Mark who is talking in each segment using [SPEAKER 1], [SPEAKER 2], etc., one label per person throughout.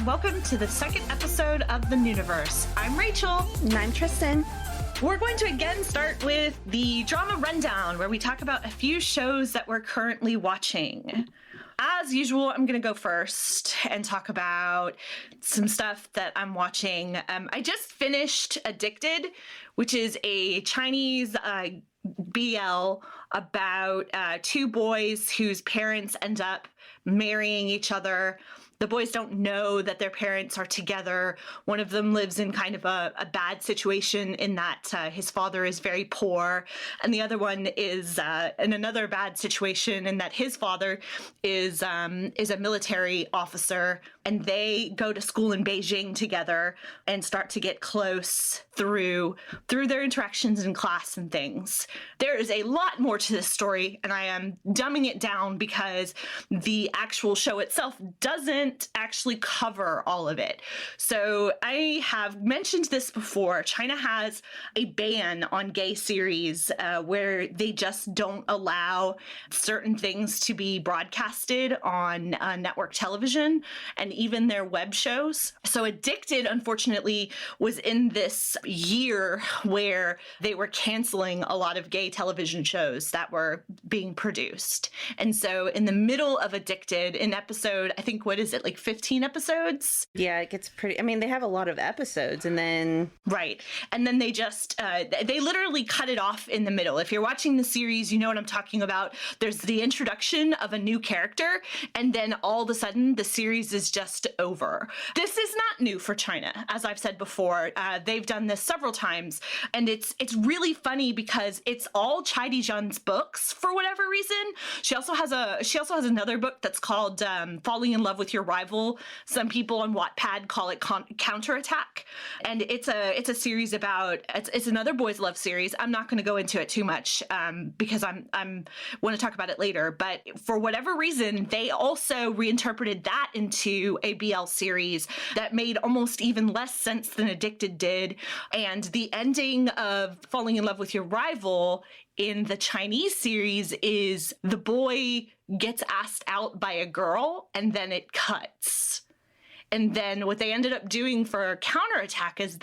[SPEAKER 1] and welcome to the second episode of the Nooniverse. I'm Rachel.
[SPEAKER 2] And I'm Tristen.
[SPEAKER 1] We're going to again start with the drama rundown, where we talk about a few shows that we're currently watching. As usual, I'm going to go first and talk about some stuff that I'm watching. I just finished Addicted, which is a Chinese BL about two boys whose parents end up marrying each other. The boys don't know that their parents are together. One of them lives in kind of a bad situation in that his father is very poor. And the other one is in another bad situation in that his father is a military officer. And they go to school in Beijing together and start to get close through their interactions in class and things. There is a lot more to this story, and I am dumbing it down because the actual show itself doesn't actually cover all of it. So I have mentioned this before. China has a ban on gay series where they just don't allow certain things to be broadcasted on network television and even their web shows. So Addicted, unfortunately, was in this year where they were canceling a lot of gay television shows that were being produced. And so in the middle of Addicted, in episode, I think, what is it, like 15 episodes?
[SPEAKER 2] Yeah, it gets pretty, I mean, they have a lot of episodes and then...
[SPEAKER 1] Right. And then they just, they literally cut it off in the middle. If you're watching the series, you know what I'm talking about. There's the introduction of a new character, and then all of a sudden the series is just over. This is not new for China, as I've said before. They've done this several times, and it's really funny because it's all Chai Di-jun's books for whatever reason. She also has another book that's called Falling in Love with Your Rival. Some people on Wattpad call it Counterattack, and it's a series about it's another boys' love series. I'm not going to go into it too much because I'm want to talk about it later. But for whatever reason, they also reinterpreted that into a BL series that made almost even less sense than Addicted did. And the ending of Falling in Love with Your Rival in the Chinese series is the boy gets asked out by a girl and then it cuts. And then what they ended up doing for Counterattack is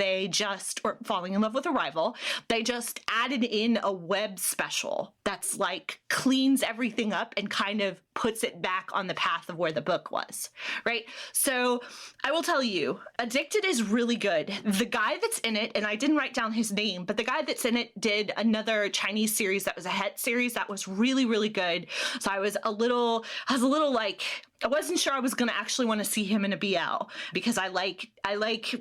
[SPEAKER 1] or Falling in Love with a Rival, they just added in a web special that's like cleans everything up and kind of puts it back on the path of where the book was, right? So I will tell you, Addicted is really good. The guy that's in it, and I didn't write down his name, but the guy that's in it did another Chinese series that was a Het series that was really, really good. So I was a little like, I wasn't sure I was going to actually want to see him in a BL because I like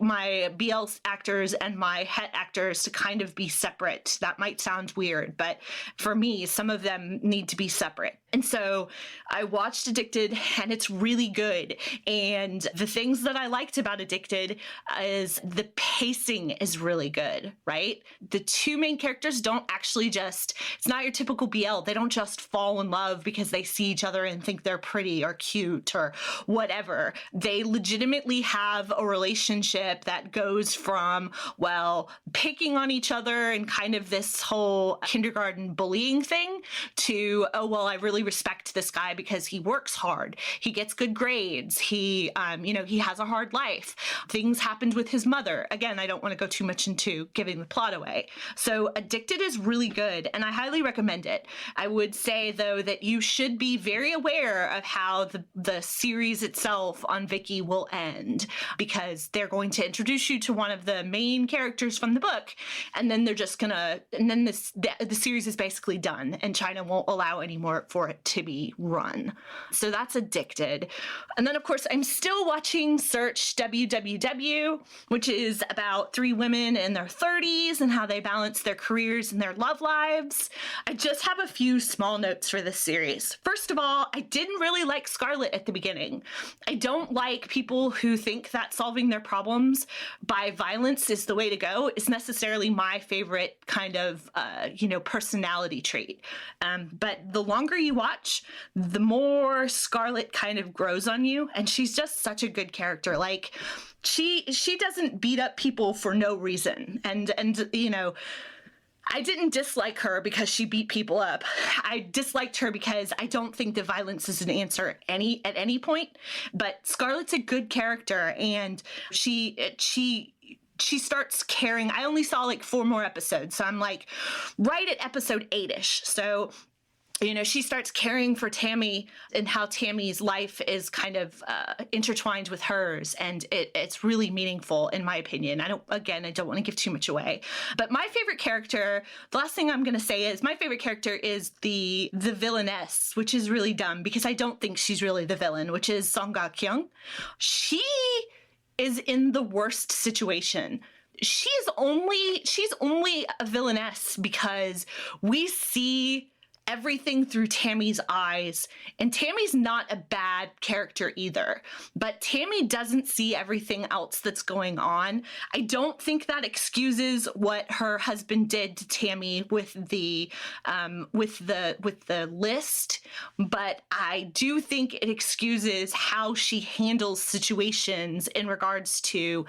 [SPEAKER 1] my BL actors and my Het actors to kind of be separate. That might sound weird, but for me, some of them need to be separate. And so I watched Addicted, and it's really good. And the things that I liked about Addicted is the pacing is really good, right? The two main characters don't actually it's not your typical BL. They don't just fall in love because they see each other and think they're pretty or cute or whatever. They legitimately have a relationship that goes from, well, picking on each other and kind of this whole kindergarten bullying thing to, oh, well, I really respect this guy because he works hard. He gets good grades. He has a hard life. Things happened with his mother. Again, I don't want to go too much into giving the plot away. So Addicted is really good, and I highly recommend it. I would say, though, that you should be very aware of how the series itself on Viki will end, because they're going to introduce you to one of the main characters from the book, and then the series is basically done, and China won't allow any more for it to be run. So that's Addicted. And then, of course, I'm still watching Search WWW, which is about three women in their 30s and how they balance their careers and their love lives. I just have a few small notes for this series. First of all, I didn't really like Scarlett at the beginning. I don't like people who think that solving their problems by violence is the way to go is necessarily my favorite kind of, personality trait. But the longer you watch, the more Scarlett kind of grows on you. And she's just such a good character. Like, she doesn't beat up people for no reason. And I didn't dislike her because she beat people up. I disliked her because I don't think the violence is an answer at any point. But Scarlett's a good character, and she starts caring. I only saw like 4 more episodes, so I'm like right at episode 8-ish. So, you know, she starts caring for Tammy and how Tammy's life is kind of intertwined with hers. And it's really meaningful, in my opinion. I don't want to give too much away. But my favorite character, the last thing I'm going to say is my favorite character is the villainess, which is really dumb because I don't think she's really the villain, which is Song Ga-kyung. She is in the worst situation. She's only a villainess because we see everything through Tammy's eyes. And Tammy's not a bad character either, but Tammy doesn't see everything else that's going on. I don't think that excuses what her husband did to Tammy with the list, but I do think it excuses how she handles situations in regards to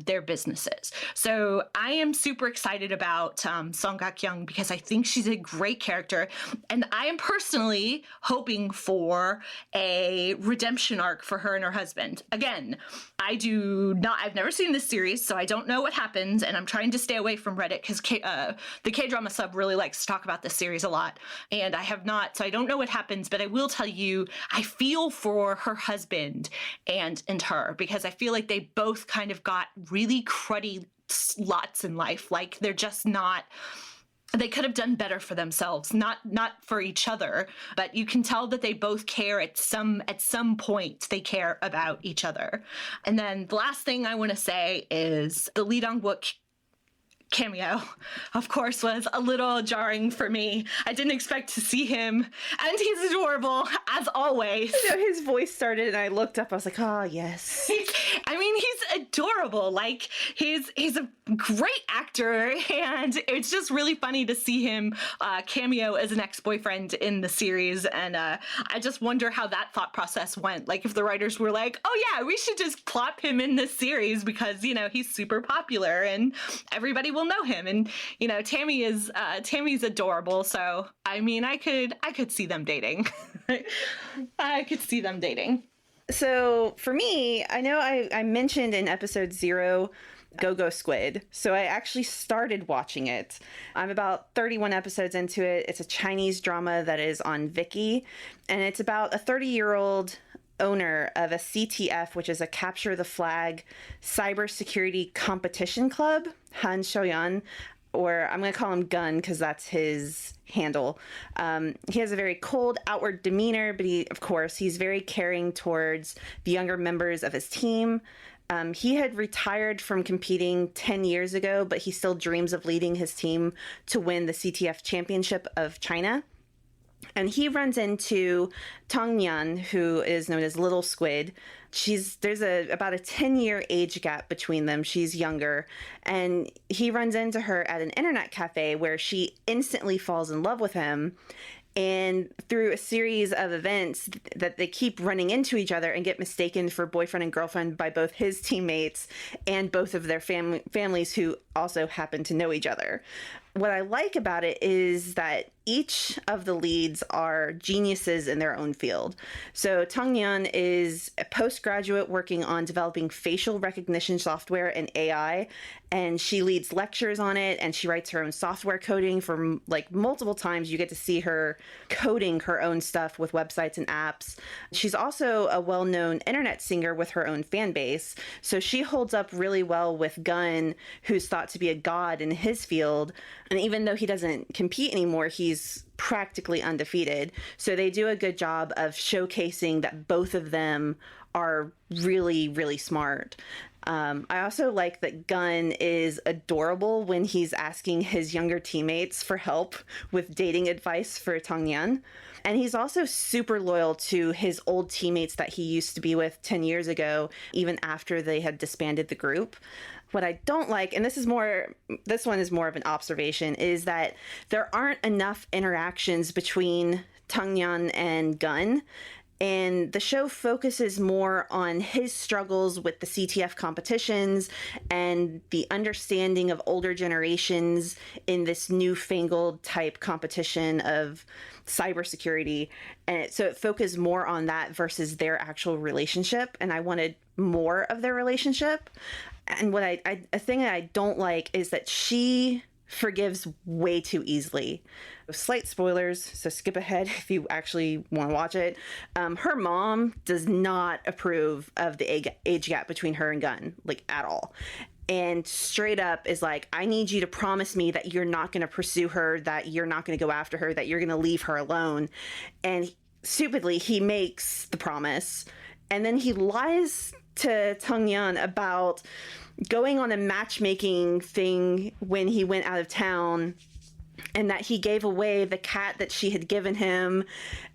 [SPEAKER 1] their businesses. So I am super excited about Song Ga-kyung because I think she's a great character. And I am personally hoping for a redemption arc for her and her husband. Again, I've never seen this series, so I don't know what happens, and I'm trying to stay away from Reddit because the K-drama sub really likes to talk about this series a lot, and I have not, so I don't know what happens, but I will tell you, I feel for her husband and her, because I feel like they both kind of got really cruddy lots in life. Like, they're just not... They could have done better for themselves, not for each other, but you can tell that they both care at some point. They care about each other. And then the last thing I want to say is the Lee Dong-wook cameo, of course, was a little jarring for me. I didn't expect to see him, and he's adorable, as always.
[SPEAKER 2] You know, his voice started, and I looked up. I was like, oh, yes.
[SPEAKER 1] He's adorable. Like, he's a great actor, and it's just really funny to see him cameo as an ex-boyfriend in the series, and I just wonder how that thought process went. Like, if the writers were like, oh yeah, we should just plop him in this series because, you know, he's super popular and everybody will know him, and you know, Tammy's adorable, so I mean, I could see them dating. I could see them dating.
[SPEAKER 2] So for me, I know I mentioned in episode 0 Go Squid, so I actually started watching it. I'm about 31 episodes into it. It's a Chinese drama that is on Viki, and it's about a 30-year-old owner of a CTF, which is a capture the flag cybersecurity competition club, Han Shoyan, or I'm going to call him Gun because that's his handle. He has a very cold outward demeanor, but he's very caring towards the younger members of his team. He had retired from competing 10 years ago, but he still dreams of leading his team to win the CTF championship of China. And he runs into Tong Nyan, who is known as Little Squid. There's about a 10-year age gap between them. She's younger. And he runs into her at an internet cafe where she instantly falls in love with him. And through a series of events that they keep running into each other and get mistaken for boyfriend and girlfriend by both his teammates and both of their families who also happen to know each other. What I like about it is that each of the leads are geniuses in their own field. So Tong Nyan is a postgraduate working on developing facial recognition software and AI, and she leads lectures on it, and she writes her own software coding for like multiple times. You get to see her coding her own stuff with websites and apps. She's also a well-known internet singer with her own fan base, so she holds up really well with Gun, who's thought to be a god in his field. And even though he doesn't compete anymore, he's practically undefeated. So they do a good job of showcasing that both of them are really, really smart. I also like that Gun is adorable when he's asking his younger teammates for help with dating advice for Tong Nyan. And he's also super loyal to his old teammates that he used to be with 10 years ago, even after they had disbanded the group. What I don't like, and this one is more of an observation, is that there aren't enough interactions between Tong Nyan and Gun. And the show focuses more on his struggles with the CTF competitions and the understanding of older generations in this newfangled type competition of cybersecurity. And so it focused more on that versus their actual relationship. And I wanted more of their relationship. And what a thing that I don't like is that she forgives way too easily. Slight spoilers, so skip ahead if you actually want to watch it. Her mom does not approve of the age gap between her and Gunn, like at all. And straight up is like, I need you to promise me that you're not going to pursue her, that you're not going to go after her, that you're going to leave her alone. And stupidly, he makes the promise. And then he lies to Tong Yan about going on a matchmaking thing when he went out of town, and that he gave away the cat that she had given him.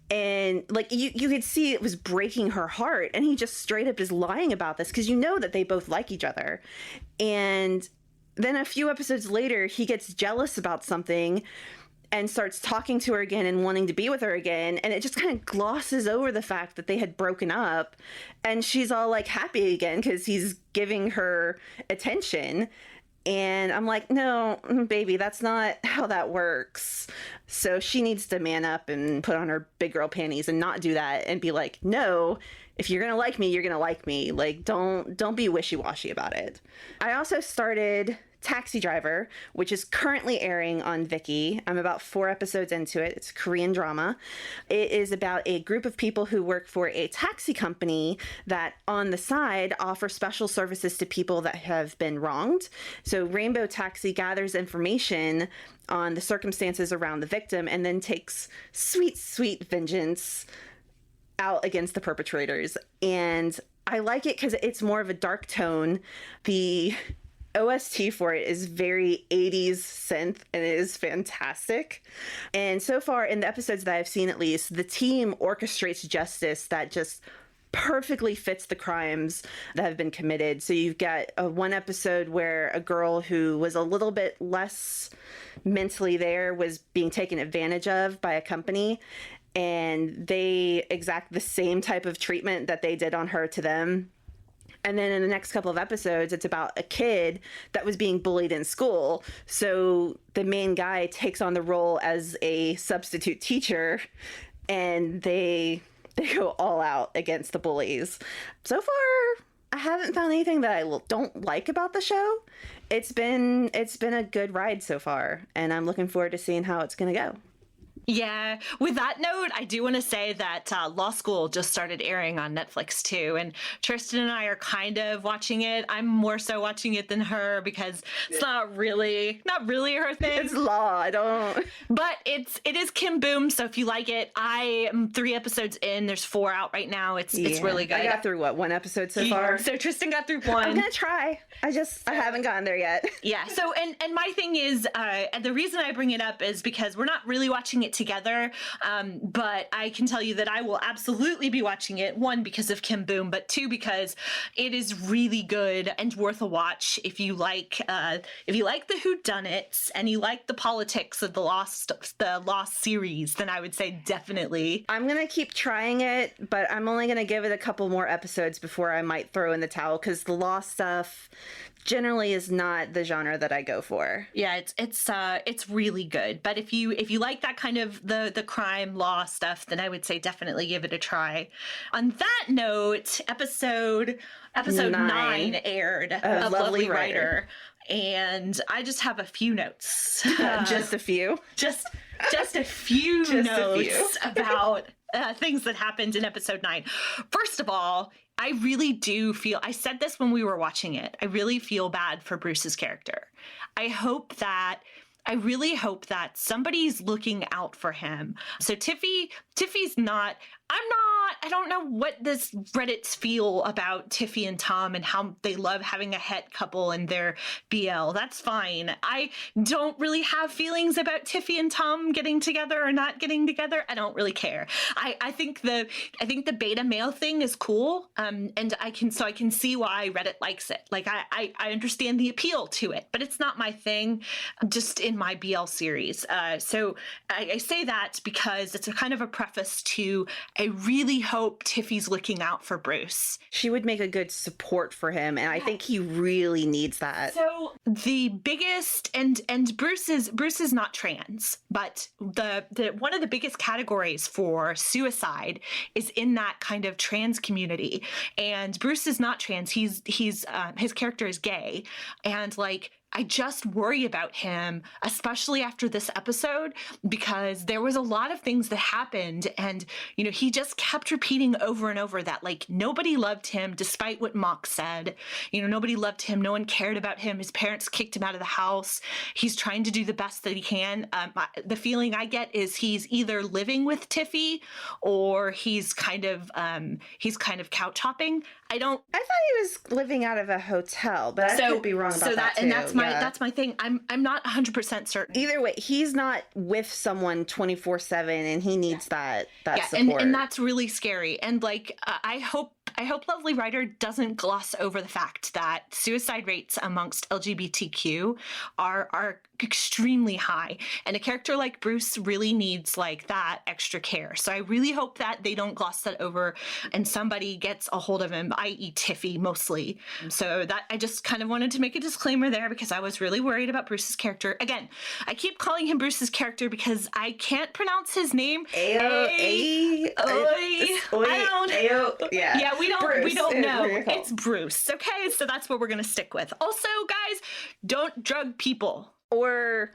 [SPEAKER 2] And like you could see it was breaking her heart, and he just straight up is lying about this because you know that they both like each other. And then a few episodes later, he gets jealous about something and starts talking to her again and wanting to be with her again. And it just kind of glosses over the fact that they had broken up. And she's all like happy again because he's giving her attention. And I'm like, no, baby, that's not how that works. So she needs to man up and put on her big girl panties and not do that and be like, no, if you're going to like me, you're going to like me. Like, don't be wishy-washy about it. I also started Taxi Driver, which is currently airing on Viki. I'm about 4 episodes into it. It's a Korean drama. It is about a group of people who work for a taxi company that on the side offer special services to people that have been wronged. So Rainbow Taxi gathers information on the circumstances around the victim and then takes sweet, sweet vengeance out against the perpetrators. And I like it because it's more of a dark tone. The OST for it is very 80s synth, and it is fantastic. And so far in the episodes that I've seen, at least, the team orchestrates justice that just perfectly fits the crimes that have been committed. So you've got one episode where a girl who was a little bit less mentally there was being taken advantage of by a company, and they exact the same type of treatment that they did on her to them. And then in the next couple of episodes, it's about a kid that was being bullied in school. So the main guy takes on the role as a substitute teacher, and they go all out against the bullies. So far, I haven't found anything that I don't like about the show. It's been a good ride so far, and I'm looking forward to seeing how it's going to go.
[SPEAKER 1] Yeah. With that note, I do want to say that Law School just started airing on Netflix too, and Tristen and I are kind of watching it. I'm more so watching it than her because it's not really her thing.
[SPEAKER 2] It's law. I don't.
[SPEAKER 1] But it is Kim Boom. So if you like it, I am 3 episodes in. There's 4 out right now. It's really good.
[SPEAKER 2] I got through 1 episode so far.
[SPEAKER 1] So Tristen got through 1.
[SPEAKER 2] I'm gonna try. I haven't gotten there yet.
[SPEAKER 1] Yeah. So and my thing is, and the reason I bring it up is because we're not really watching it together, but I can tell you that I will absolutely be watching it, 1, because of Kim Boom, but 2, because it is really good and worth a watch if you like the whodunits and you like the politics of the Lost series. Then I would say definitely.
[SPEAKER 2] I'm gonna keep trying it, but I'm only gonna give it a couple more episodes before I might throw in the towel, because the Lost stuff generally is not the genre that I go for.
[SPEAKER 1] Yeah, it's really good. But if you like that kind of the crime law stuff, then I would say definitely give it a try. On that note, episode 9 aired of Lovely Writer. And I just have a few notes.
[SPEAKER 2] Just a few?
[SPEAKER 1] Just a few notes about things that happened in episode 9. First of all, I really do feel, I said this when we were watching it, I really feel bad for Bruce's character. I really hope that somebody's looking out for him. So Tiffy's not, I don't know what this Reddits feel about Tiffy and Tom and how they love having a het couple in their BL. That's fine. I don't really have feelings about Tiffy and Tom getting together or not getting together. I don't really care. I think the beta male thing is cool. And I can see why Reddit likes it. Like I understand the appeal to it, but it's not my thing, just in my BL series. So I say that because it's a kind of a preface to I really hope Tiffy's looking out for Bruce.
[SPEAKER 2] She would make a good support for him, and I think he really needs that.
[SPEAKER 1] So the biggest and Bruce is not trans, but the one of the biggest categories for suicide is in that kind of trans community. And Bruce is not trans. He's his character is gay, and like, I just worry about him, especially after this episode, because there was a lot of things that happened. And, you know, he just kept repeating over and over that, like, nobody loved him, despite what Mock said. You know, nobody loved him. No one cared about him. His parents kicked him out of the house. He's trying to do the best that he can. The feeling I get is he's either living with Tiffy or he's kind of couch hopping. I thought
[SPEAKER 2] he was living out of a hotel, but I could be wrong about that too.
[SPEAKER 1] And that's my thing. I'm not 100% certain.
[SPEAKER 2] Either way, he's not with someone 24/7, and he needs that support.
[SPEAKER 1] And that's really scary. And like, I hope Lovely Writer doesn't gloss over the fact that suicide rates amongst LGBTQ are extremely high, and a character like Bruce really needs like that extra care. So I really hope that they don't gloss that over and somebody gets a hold of him, i.e. Tiffy mostly. So that, I just kind of wanted to make a disclaimer there because I was really worried about Bruce's character. Again, I keep calling him Bruce's character because I can't pronounce his name.
[SPEAKER 2] Aoey.
[SPEAKER 1] Yeah, we don't know.
[SPEAKER 2] Bruce.
[SPEAKER 1] It's Bruce. Okay, so that's what we're gonna stick with. Also, guys, don't drug people.
[SPEAKER 2] Or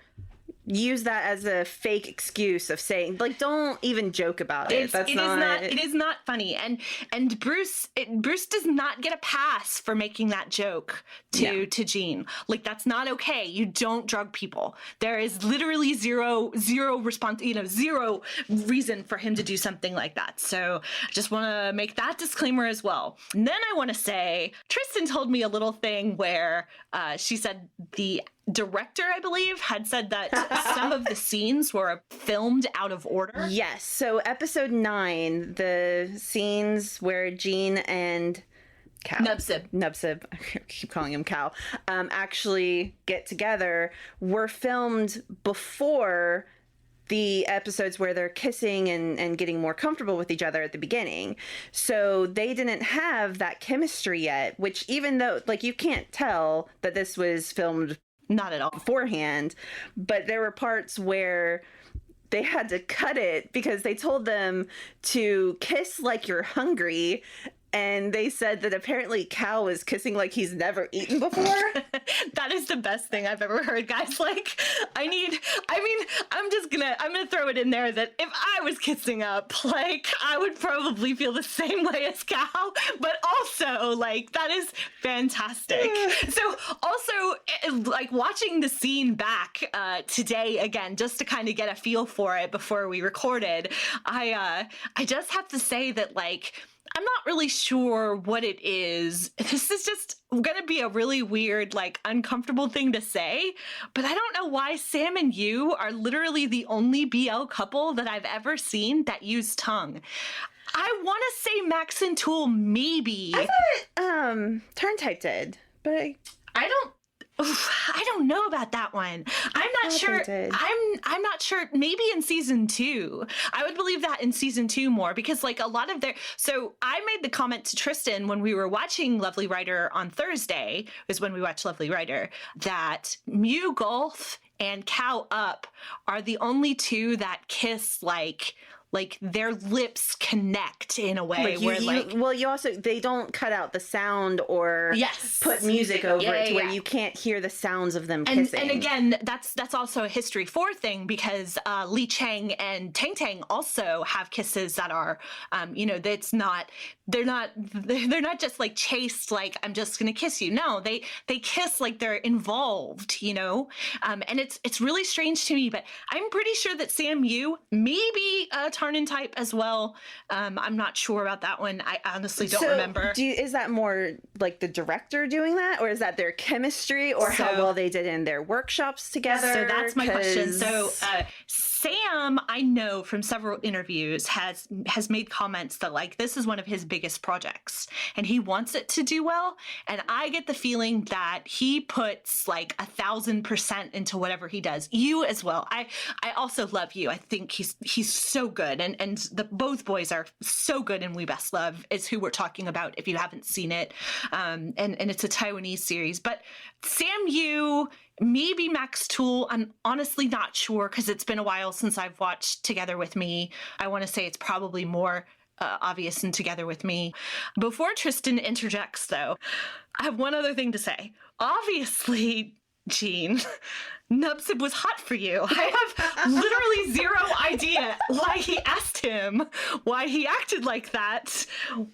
[SPEAKER 2] use that as a fake excuse of saying, like, don't even joke about it.
[SPEAKER 1] It is not funny. And Bruce does not get a pass for making that joke to Gene. Like, that's not okay. You don't drug people. There is literally zero response, zero reason for him to do something like that. So I just want to make that disclaimer as well. And then I want to say, Tristen told me a little thing where she said the director, I believe, had said that some of the scenes were filmed out of order.
[SPEAKER 2] Yes. So episode 9, the scenes where Gene and Nubsib, I keep calling him Cal, actually get together, were filmed before the episodes where they're kissing and getting more comfortable with each other at the beginning. So they didn't have that chemistry yet, which, even though, like, you can't tell that this was filmed
[SPEAKER 1] not at all
[SPEAKER 2] beforehand, but there were parts where they had to cut it because they told them to kiss like you're hungry. And they said that apparently Cal was kissing like he's never eaten before.
[SPEAKER 1] That is the best thing I've ever heard, guys. Like, I'm gonna throw it in there that if I was kissing up, like, I would probably feel the same way as Cal, but also, like, that is fantastic. So also, like, watching the scene back today again, just to kind of get a feel for it before we recorded, I just have to say that, like, I'm not really sure what it is. This is just going to be a really weird, like, uncomfortable thing to say, but I don't know why Sam and you are literally the only BL couple that I've ever seen that use tongue. I want to say Max and Tool, maybe.
[SPEAKER 2] I thought Turntype did, but
[SPEAKER 1] I don't know about that one. I'm not sure. I'm not sure. Maybe in season 2, I would believe that in season 2 more, because like a lot of their. So I made the comment to Tristen when we were watching Lovely Writer on Thursday, was when we watched Lovely Writer, that Mew Golf and Cow Up are the only two that kiss like their lips connect in a way
[SPEAKER 2] you also, they don't cut out the sound or put music over it to where you can't hear the sounds of them kissing.
[SPEAKER 1] And again, that's also a History 4 thing, because Li Chang and Tang Tang also have kisses that are, that's not, they're not just like chaste, like, I'm just gonna kiss you. No, they kiss like they're involved, and it's really strange to me, but I'm pretty sure that Sam Yu, maybe Tarnin type as well. I'm not sure about that one. I honestly don't remember.
[SPEAKER 2] Is that more like the director doing that, or is that their chemistry, or how well they did in their workshops together?
[SPEAKER 1] So that's my question. So Sam, I know from several interviews, has made comments that like this is one of his biggest projects and he wants it to do well. And I get the feeling that he puts like 1,000% into whatever he does. You as well. I also love you. I think he's so good. good. And both boys are so good in We Best Love is who we're talking about if you haven't seen it. And it's a Taiwanese series. But Sam Yu, maybe Max Tool, I'm honestly not sure because it's been a while since I've watched Together With Me. I want to say it's probably more obvious in Together With Me. Before Tristen interjects, though, I have one other thing to say. Obviously, Gene, Nubsib was hot for you. I have literally zero idea why he asked him why he acted like that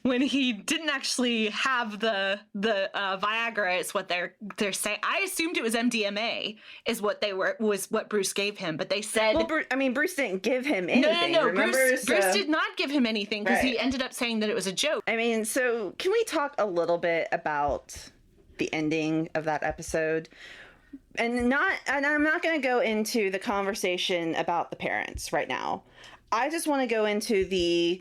[SPEAKER 1] when he didn't actually have the Viagra. Is what they're saying. I assumed it was MDMA was what Bruce gave him, but they said.
[SPEAKER 2] Well, Bruce didn't give him anything.
[SPEAKER 1] No.
[SPEAKER 2] Remember?
[SPEAKER 1] Bruce did not give him anything because
[SPEAKER 2] Right.
[SPEAKER 1] he ended up saying that it was a joke.
[SPEAKER 2] I mean, so can we talk a little bit about the ending of that episode? And I'm not going to go into the conversation about the parents right now. I just want to go into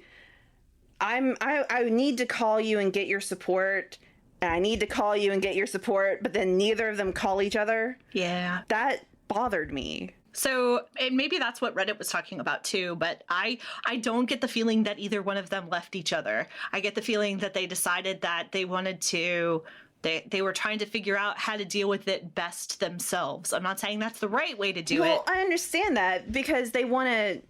[SPEAKER 2] I need to call you and get your support, and I need to call you and get your support, but then neither of them call each other.
[SPEAKER 1] Yeah.
[SPEAKER 2] That bothered me.
[SPEAKER 1] So and maybe that's what Reddit was talking about too, but I don't get the feeling that either one of them left each other. I get the feeling that they decided that they wanted to They were trying to figure out how to deal with it best themselves. I'm not saying that's the right way to do it.
[SPEAKER 2] Well, I understand that because they want to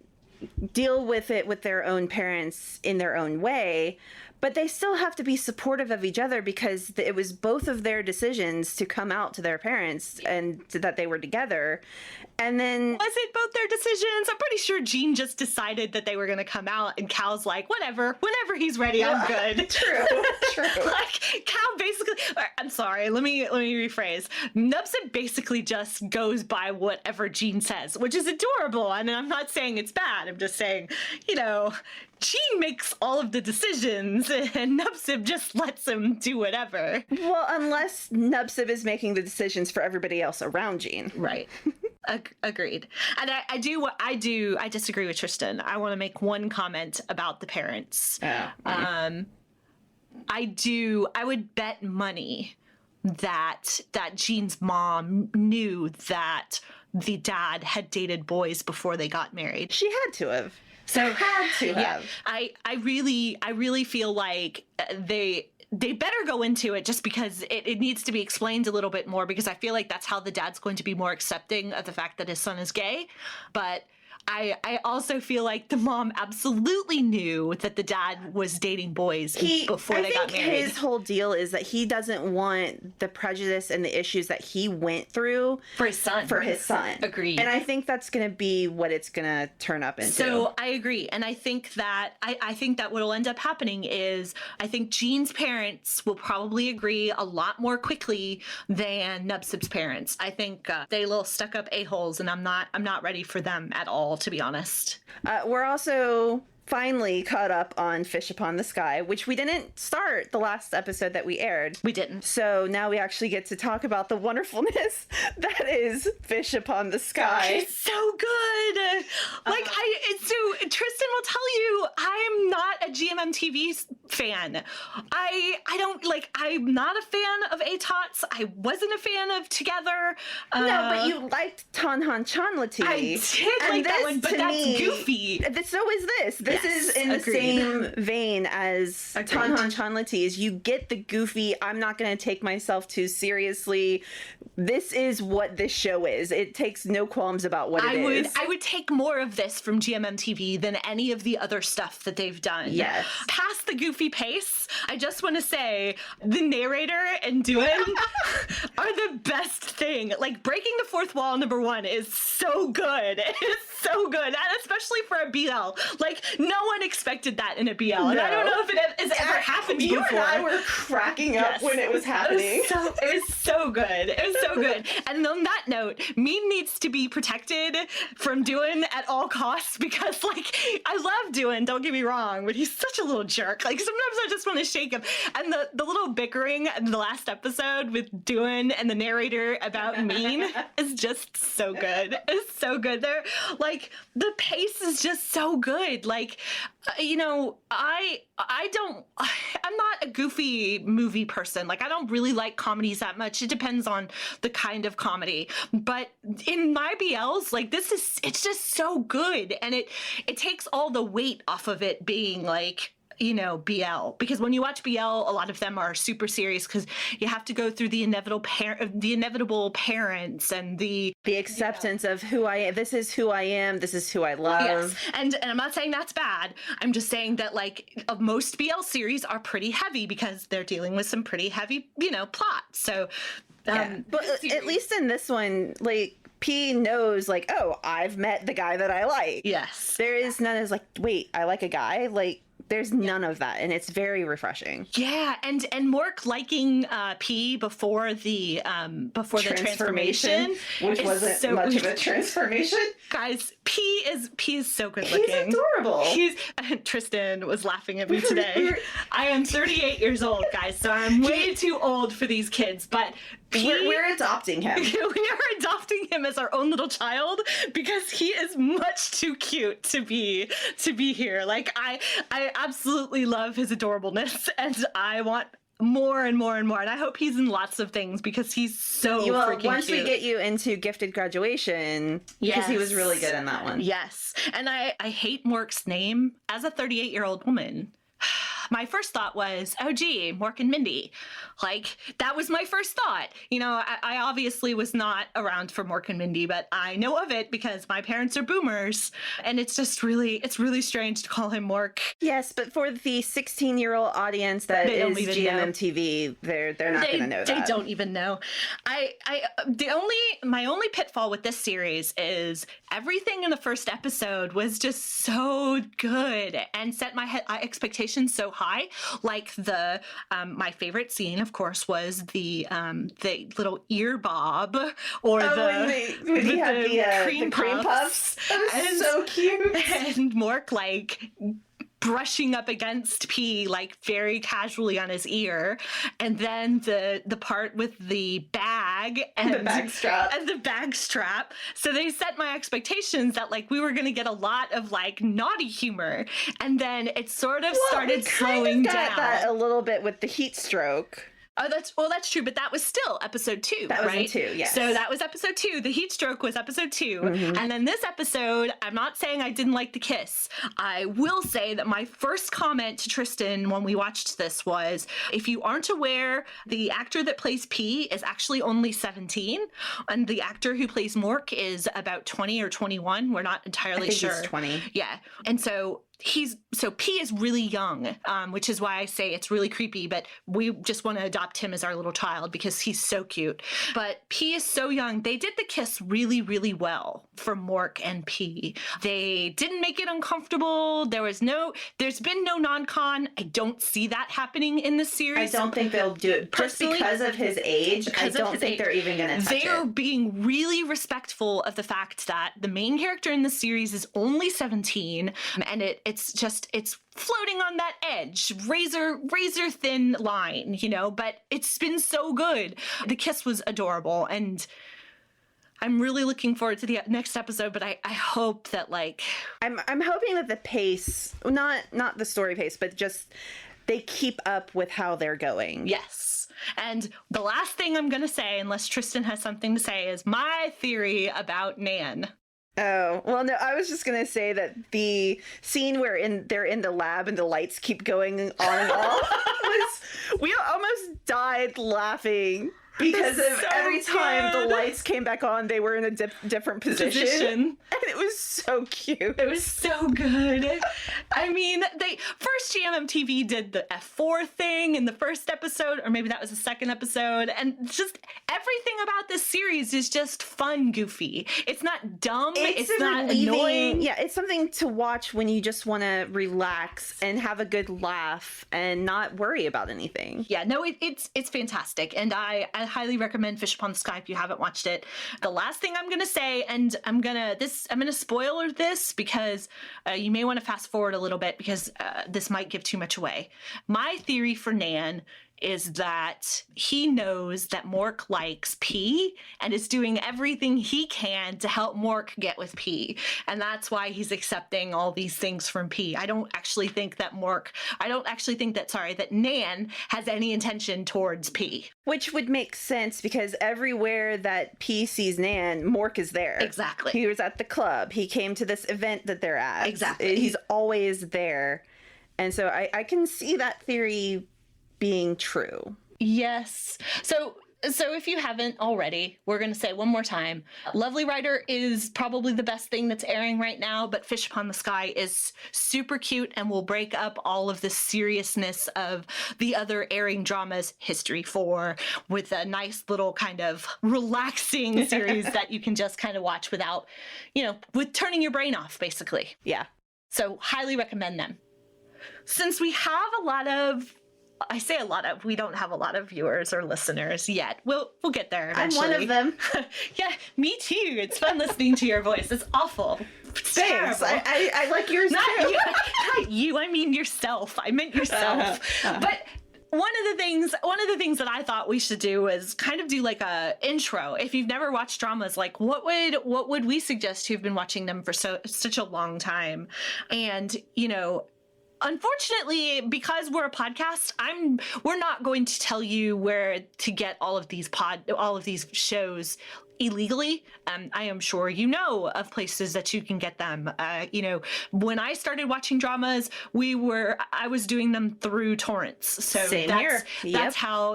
[SPEAKER 2] deal with it with their own parents in their own way, but they still have to be supportive of each other because it was both of their decisions to come out to their parents and that they were together. And then
[SPEAKER 1] Was it both their decisions? I'm pretty sure Gene just decided that they were going to come out, and Cal's like, whatever, whenever he's ready, I'm good.
[SPEAKER 2] True.
[SPEAKER 1] Like, Cal basically, I'm sorry, let me rephrase. Nubsib basically just goes by whatever Gene says, which is adorable. And I'm not saying it's bad. I'm just saying, Gene makes all of the decisions and Nubsib just lets him do whatever.
[SPEAKER 2] Well, unless Nubsib is making the decisions for everybody else around Gene.
[SPEAKER 1] Right. Agreed. And I disagree with Tristen. I want to make one comment about the parents. I would bet money that Jean's mom knew that the dad had dated boys before they got married.
[SPEAKER 2] She had to have.
[SPEAKER 1] So
[SPEAKER 2] had to have.
[SPEAKER 1] I really feel like they better go into it just because it needs to be explained a little bit more, because I feel like that's how the dad's going to be more accepting of the fact that his son is gay. But I also feel like the mom absolutely knew that the dad was dating boys before they got married.
[SPEAKER 2] His whole deal is that he doesn't want the prejudice and the issues that he went through
[SPEAKER 1] for his son. Agreed.
[SPEAKER 2] And I think that's going to be what it's going to turn up into.
[SPEAKER 1] So I agree. And I think that I think that what will end up happening is I think Jean's parents will probably agree a lot more quickly than Nubsib's parents. I think they little stuck up a-holes, and I'm not ready for them at all, to be honest.
[SPEAKER 2] We're also finally caught up on Fish Upon the Sky, which we didn't start the last episode that we aired.
[SPEAKER 1] We didn't.
[SPEAKER 2] So now we actually get to talk about the wonderfulness that is Fish Upon the Sky.
[SPEAKER 1] It's so good. So Tristen will tell you, I'm not a GMMTV fan. I'm not a fan of ATOTs. I wasn't a fan of Together.
[SPEAKER 2] No, but you liked Tanhan Chanlati.
[SPEAKER 1] I did like that one, but that's goofy.
[SPEAKER 2] So is this. This is in the same vein as Tanhan Chanlati. Is you get the goofy, I'm not going to take myself too seriously. This is what this show is. It takes no qualms about what it is.
[SPEAKER 1] I would take more of this from GMMTV than any of the other stuff that they've done.
[SPEAKER 2] Yes.
[SPEAKER 1] Past the goofy pace, I just want to say the narrator and Duan are the best thing. Like, breaking the fourth wall, number one, is so good. It is so good. And especially for a BL. Like, no one expected that in a BL. No. And I don't know if it has ever happened before.
[SPEAKER 2] You and I were cracking up when it was happening.
[SPEAKER 1] It was so good. It was so good. And on that note, Meme needs to be protected from Duan at all costs, because, like, I love Duan, don't get me wrong, but he's such a little jerk. Like, sometimes I just want to shake him. And the little bickering in the last episode with Duan and the narrator about Meme is just so good. is so good. They're like, the pace is just so good. Like, you know, I'm not a goofy movie person. Like, I don't really like comedies that much. It depends on the kind of comedy. But in my BLs, like, it's just so good. And it takes all the weight off of it being like, you know, BL, because when you watch BL, a lot of them are super serious because you have to go through the inevitable parents and the
[SPEAKER 2] acceptance of who I am. This is who I am. This is who I love.
[SPEAKER 1] Yes. And I'm not saying that's bad. I'm just saying that, like, most BL series are pretty heavy because they're dealing with some pretty heavy, you know, plot. So,
[SPEAKER 2] but at least in this one, like, P knows, like, oh, I've met the guy that I like.
[SPEAKER 1] Yes.
[SPEAKER 2] There is none of, like, wait, I like a guy? Like, there's none of that, and it's very refreshing.
[SPEAKER 1] Yeah, and Mork liking P before the transformation,
[SPEAKER 2] which wasn't so much of a transformation.
[SPEAKER 1] Guys, P is so good looking.
[SPEAKER 2] He's adorable.
[SPEAKER 1] Tristen was laughing at me today. I am 38 years old, guys, so I'm way too old for these kids. But
[SPEAKER 2] we're adopting him.
[SPEAKER 1] We are adopting him as our own little child because he is much too cute to be here. Like, I absolutely love his adorableness, and I want more and more and more, and I hope he's in lots of things because he's so freaking
[SPEAKER 2] once
[SPEAKER 1] cute.
[SPEAKER 2] We get you into Gifted Graduation, because he was really good in that one.
[SPEAKER 1] Yes, and I hate Mork's name. As a 38-year-old woman, my first thought was, oh, gee, Mork and Mindy. Like, that was my first thought. You know, I obviously was not around for Mork and Mindy, but I know of it because my parents are boomers. And it's really strange to call him Mork.
[SPEAKER 2] Yes, but for the 16-year-old audience that is GMMTV, they're not going to know that.
[SPEAKER 1] They don't even know. My only pitfall with this series is everything in the first episode was just so good and set my expectations so high. Like my favorite scene, of course, was the little ear bob or the cream puffs.
[SPEAKER 2] That was so cute.
[SPEAKER 1] And Mork, like, brushing up against P, like, very casually on his ear, and then the part with the bag and
[SPEAKER 2] the bag strap.
[SPEAKER 1] So they set my expectations that, like, we were going to get a lot of, like, naughty humor, and then it sort of started slowing down.
[SPEAKER 2] That a little bit with the heat stroke.
[SPEAKER 1] Oh, that's true, but that was still episode 2,
[SPEAKER 2] that was
[SPEAKER 1] right?
[SPEAKER 2] In 2, yes.
[SPEAKER 1] So that was episode 2. The heat stroke was episode 2.
[SPEAKER 2] Mm-hmm.
[SPEAKER 1] And then this episode, I'm not saying I didn't like the kiss. I will say that my first comment to Tristen when we watched this was, if you aren't aware, the actor that plays P is actually only 17, and the actor who plays Mork is about 20 or 21. We're not entirely sure.
[SPEAKER 2] He's 20.
[SPEAKER 1] Yeah. And so P is really young, which is why I say it's really creepy, but we just want to adopt him as our little child because he's so cute. But P is so young. They did the kiss really, really well for Mork and P. They didn't make it uncomfortable. There's been no non-con. I don't see that happening in the series.
[SPEAKER 2] I don't think they'll do it just because of his age. I don't think they're even going to touch it.
[SPEAKER 1] They're being really respectful of the fact that the main character in the series is only 17, and it's floating on that edge, razor thin line, you know, but it's been so good. The kiss was adorable, and I'm really looking forward to the next episode, but I hope that, like,
[SPEAKER 2] I'm hoping that the pace, not the story pace, but just they keep up with how they're going.
[SPEAKER 1] Yes. And the last thing I'm going to say, unless Tristen has something to say, is my theory about Nan.
[SPEAKER 2] Oh, well, no, I was just going to say that the scene where they're in the lab and the lights keep going on and off we almost died laughing because every time the lights came back on, they were in a different position. And it was so cute.
[SPEAKER 1] It was so good. I mean, first GMMTV did the F4 thing in the first episode, or maybe that was the second episode, and just everything about this series is just fun, goofy. It's not dumb. It's not annoying.
[SPEAKER 2] Yeah, it's something to watch when you just want to relax and have a good laugh and not worry about anything.
[SPEAKER 1] Yeah, no, it's fantastic, and I highly recommend Fish Upon the Sky if you haven't watched it. The last thing I'm gonna say, and I'm gonna spoiler this because you may want to fast forward a little bit because this might give too much away. My theory for Nan is that he knows that Mork likes P and is doing everything he can to help Mork get with P. And that's why he's accepting all these things from P. I don't actually think that Nan has any intention towards P.
[SPEAKER 2] Which would make sense because everywhere that P sees Nan, Mork is there.
[SPEAKER 1] Exactly.
[SPEAKER 2] He was at the club. He came to this event that they're at.
[SPEAKER 1] Exactly.
[SPEAKER 2] He's always there. And so I can see that theory being true.
[SPEAKER 1] Yes. So if you haven't already, we're going to say one more time, Lovely Rider is probably the best thing that's airing right now, but Fish Upon the Sky is super cute and will break up all of the seriousness of the other airing dramas, History 4, with a nice little kind of relaxing series that you can just kind of watch without, with turning your brain off, basically.
[SPEAKER 2] Yeah.
[SPEAKER 1] So highly recommend them. Since we have we don't have a lot of viewers or listeners yet. We'll get there eventually.
[SPEAKER 2] I'm one of them.
[SPEAKER 1] Yeah, me too. It's fun listening to your voice. It's awful. It's
[SPEAKER 2] Thanks. I like yours
[SPEAKER 1] not
[SPEAKER 2] too.
[SPEAKER 1] You, not you. I mean yourself. I meant yourself. But one of the things that I thought we should do is kind of do like a intro. If you've never watched dramas, like what would we suggest who've been watching them for such a long time? And unfortunately, because we're a podcast, we're not going to tell you where to get all of these shows illegally. I am sure of places that you can get them. When I started watching dramas, I was doing them through torrents. So
[SPEAKER 2] Same here. Yep.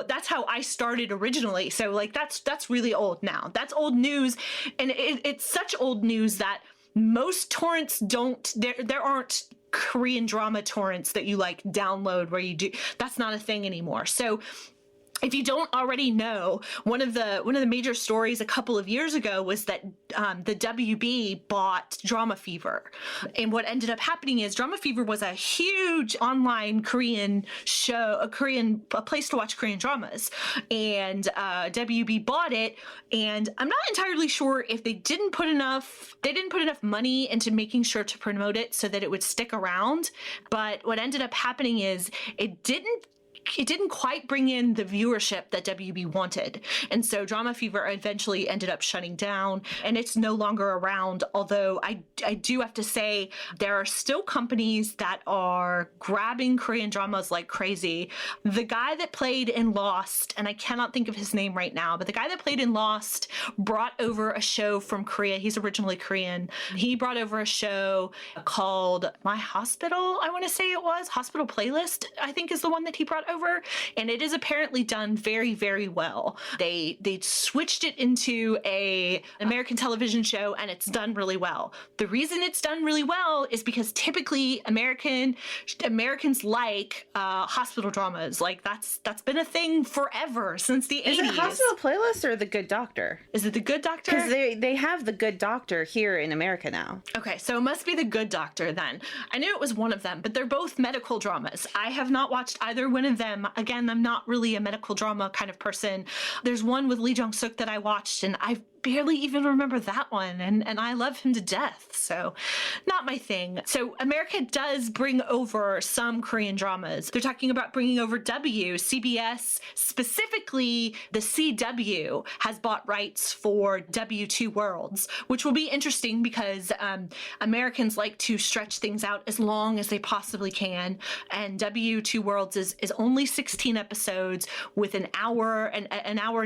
[SPEAKER 1] That's how I started originally. So like that's really old now. That's old news, and it's such old news that most torrents there aren't Korean drama torrents that you like download where you do. That's not a thing anymore. So if you don't already know, one of the major stories a couple of years ago was that the WB bought Drama Fever. And what ended up happening is Drama Fever was a huge online Korean show, a place to watch Korean dramas. And WB bought it. And I'm not entirely sure if they didn't put enough money into making sure to promote it so that it would stick around. But what ended up happening is it didn't quite bring in the viewership that WB wanted. And so Drama Fever eventually ended up shutting down, and it's no longer around. Although I do have to say there are still companies that are grabbing Korean dramas like crazy. The guy that played in Lost, and I cannot think of his name right now, but the guy that played in Lost brought over a show from Korea. He's originally Korean. He brought over a show called My Hospital, I want to say it was. Hospital Playlist, I think is the one that he brought over, and it is apparently done very, very well. They switched it into an American television show, and it's done really well. The reason it's done really well is because typically Americans like hospital dramas. Like that's been a thing forever since the 80s.
[SPEAKER 2] Is it Hospital Playlist or The Good Doctor?
[SPEAKER 1] Is it The Good Doctor?
[SPEAKER 2] Because they have The Good Doctor here in America now.
[SPEAKER 1] Okay, so it must be The Good Doctor then. I knew it was one of them, but they're both medical dramas. I have not watched either one of them. Again, I'm not really a medical drama kind of person. There's one with Lee Jong-suk that I watched, and I barely even remember that one, and I love him to death, so not my thing. So America does bring over some Korean dramas. They're talking about bringing over CBS, specifically the CW has bought rights for W2 Worlds, which will be interesting because Americans like to stretch things out as long as they possibly can, and W2 Worlds is only 16 episodes with an hour an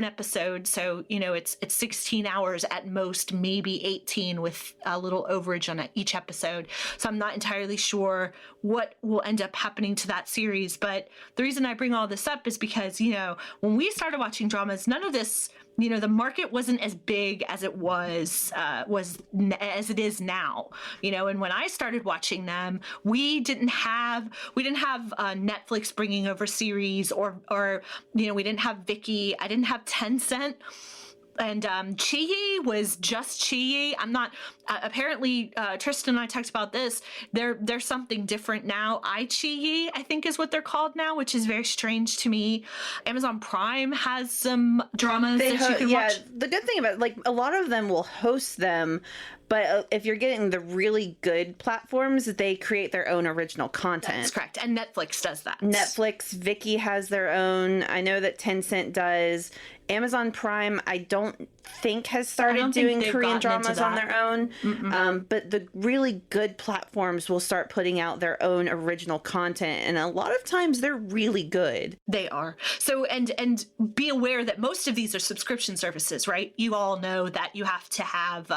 [SPEAKER 1] episode, so it's 16 hours at most, maybe 18 with a little overage on each episode. So I'm not entirely sure what will end up happening to that series. But the reason I bring all this up is because, when we started watching dramas, none of this, the market wasn't as big as it was as it is now, and when I started watching them, we didn't have Netflix bringing over series or we didn't have Viki. I didn't have Tencent. And Chi was just Chi. I'm not. Apparently, Tristen and I talked about this. There's something different now. Chi, I think, is what they're called now, which is very strange to me. Amazon Prime has some dramas that you can watch.
[SPEAKER 2] The good thing about a lot of them will host them, but if you're getting the really good platforms, they create their own original content.
[SPEAKER 1] That's correct. And Netflix does that.
[SPEAKER 2] Netflix, Viki has their own. I know that Tencent does. Amazon Prime, I don't think has started doing Korean dramas on their own. But the really good platforms will start putting out their own original content. And a lot of times they're really good.
[SPEAKER 1] They are. So, and be aware that most of these are subscription services, right? You all know that you have to have,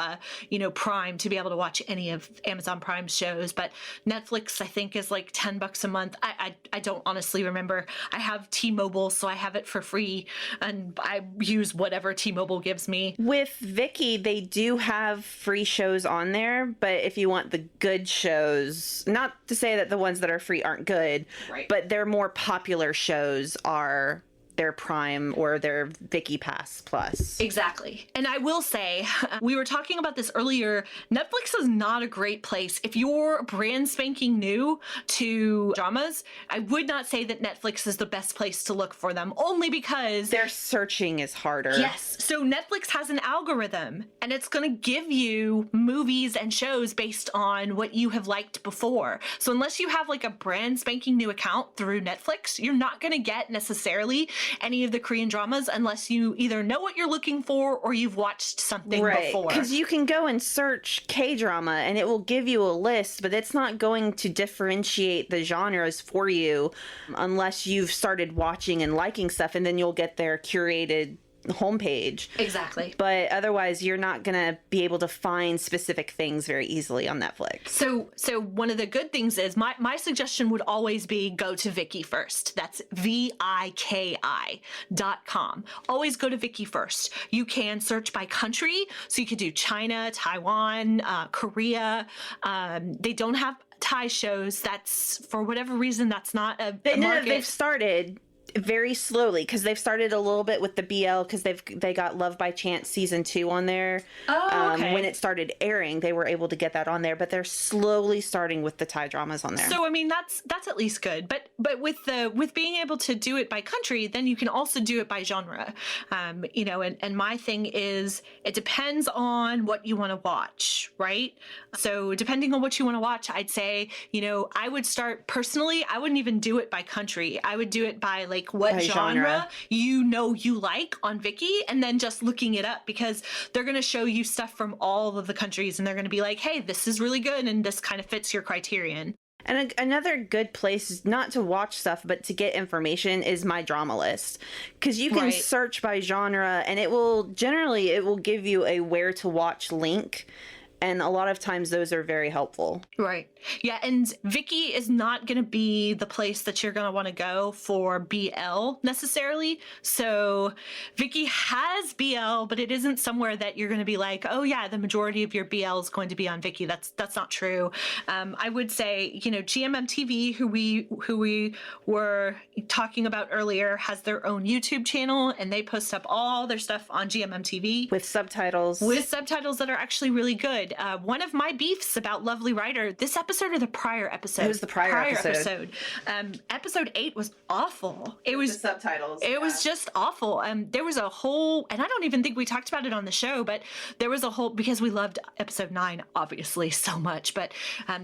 [SPEAKER 1] Prime to be able to watch any of Amazon Prime shows. But Netflix, I think, is like $10 a month. I don't honestly remember. I have T-Mobile, so I have it for free. And I use whatever T-Mobile gives me.
[SPEAKER 2] With Viki, they do have free shows on there, but if you want the good shows, not to say that the ones that are free aren't good,
[SPEAKER 1] right,
[SPEAKER 2] but their more popular shows are their Prime or their Viki Pass Plus.
[SPEAKER 1] Exactly. And I will say, we were talking about this earlier, Netflix is not a great place. If you're brand spanking new to dramas, I would not say that Netflix is the best place to look for them, only because
[SPEAKER 2] their searching is harder.
[SPEAKER 1] Yes. So Netflix has an algorithm, and it's going to give you movies and shows based on what you have liked before. So unless you have like a brand spanking new account through Netflix, you're not going to get necessarily any of the Korean dramas unless you either know what you're looking for or you've watched something before.
[SPEAKER 2] Because you can go and search K-drama and it will give you a list, but it's not going to differentiate the genres for you unless you've started watching and liking stuff, and then you'll get their curated homepage.
[SPEAKER 1] Exactly.
[SPEAKER 2] But otherwise you're not going to be able to find specific things very easily on Netflix.
[SPEAKER 1] So one of the good things is my suggestion would always be go to Viki first. That's VIKI.com. Always go to Viki first. You can search by country. So you could do China, Taiwan, Korea. They don't have Thai shows. That's, for whatever reason, that's not a market.
[SPEAKER 2] They've started very slowly, because they've started a little bit with the BL, because they got Love by Chance season 2 on there.
[SPEAKER 1] Okay.
[SPEAKER 2] When it started airing, they were able to get that on there, but they're slowly starting with the Thai dramas on there.
[SPEAKER 1] So I mean, that's at least good. But with being able to do it by country, then you can also do it by genre. And my thing is, it depends on what you want to watch, right? So depending on what you want to watch, I'd say, I would start personally. I wouldn't even do it by country. I would do it by what genre you like on Viki, and then just looking it up, because they're going to show you stuff from all of the countries, and they're going to be like, hey, this is really good, and this kind of fits your criterion.
[SPEAKER 2] And another good place, not to watch stuff, but to get information, is My Drama List. Because you can search by genre, and it will give you a where to watch link. And a lot of times those are very helpful.
[SPEAKER 1] Right. Yeah. And Viki is not going to be the place that you're going to want to go for BL necessarily. So Viki has BL, but it isn't somewhere that you're going to be like, oh yeah, the majority of your BL is going to be on Viki. That's not true. I would say, GMMTV, who we were talking about earlier, has their own YouTube channel, and they post up all their stuff on GMMTV.
[SPEAKER 2] With subtitles
[SPEAKER 1] that are actually really good. One of my beefs about Lovely Writer, this episode or the prior episode?
[SPEAKER 2] It was the prior
[SPEAKER 1] episode. Episode 8 was awful. It was
[SPEAKER 2] the subtitles.
[SPEAKER 1] It was just awful. There was a whole, and I don't even think we talked about it on the show, but there was a whole, because we loved episode 9 obviously so much, but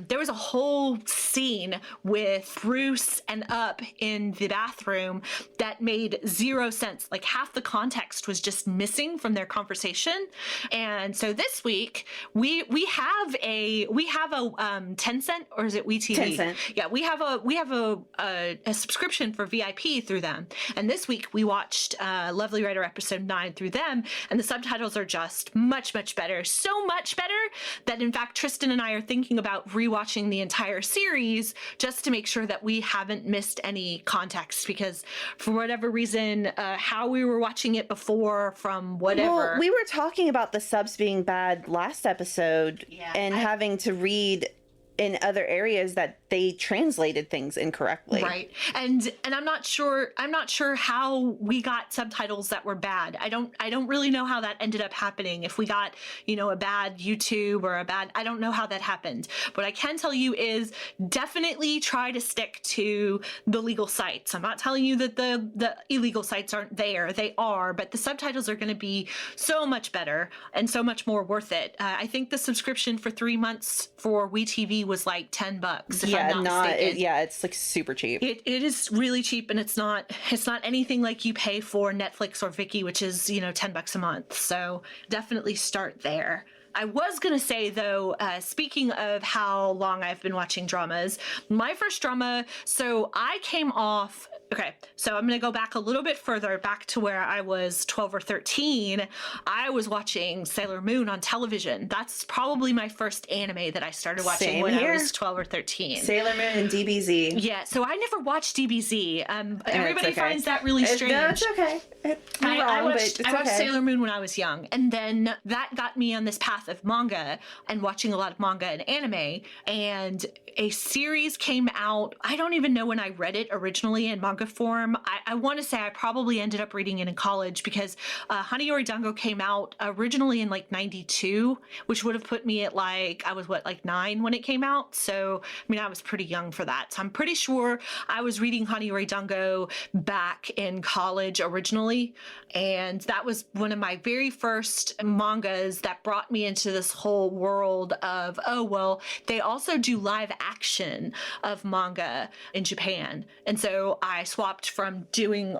[SPEAKER 1] there was a whole scene with Bruce and Up in the bathroom that made zero sense. Like half the context was just missing from their conversation. And so this week we have a Tencent, or is it WeTV?
[SPEAKER 2] Tencent.
[SPEAKER 1] Yeah, we have a subscription for VIP through them. And this week we watched Lovely Writer episode 9 through them, and the subtitles are just much, much better. So much better that, in fact, Tristen and I are thinking about rewatching the entire series just to make sure that we haven't missed any context, because for whatever reason, how we were watching it before from whatever.
[SPEAKER 2] Well, we were talking about the subs being bad last episode, and having to read in other areas that they translated things incorrectly.
[SPEAKER 1] Right. And I'm not sure how we got subtitles that were bad. I don't really know how that ended up happening. If we got, a bad YouTube or I don't know how that happened. What I can tell you is definitely try to stick to the legal sites. I'm not telling you that the illegal sites aren't there. They are, but the subtitles are going to be so much better and so much more worth it. I think the subscription for 3 months for WeTV was like $10. If I'm not mistaken.
[SPEAKER 2] It's like super cheap.
[SPEAKER 1] It is really cheap, and it's not anything like you pay for Netflix or Viki, which is $10 a month. So definitely start there. I was going to say, though, speaking of how long I've been watching dramas, my first drama, so I came off, okay, so I'm going to go back a little bit further, back to where I was 12 or 13. I was watching Sailor Moon on television. That's probably my first anime that I started watching I was 12 or 13.
[SPEAKER 2] Sailor Moon and DBZ.
[SPEAKER 1] Yeah, so I never watched DBZ. Everybody finds that really strange.
[SPEAKER 2] No, it's okay.
[SPEAKER 1] I watched Sailor Moon when I was young, and then that got me on this path of manga and watching a lot of manga and anime, and a series came out. I don't even know when I read it originally in manga form. I want to say I probably ended up reading it in college, because Hanayori Dango came out originally in like 92, which would have put me at I was 9 when it came out. So, I was pretty young for that. So I'm pretty sure I was reading Hanayori Dango back in college originally. And that was one of my very first mangas that brought me into this whole world of, they also do live action of manga in Japan. And so I swapped from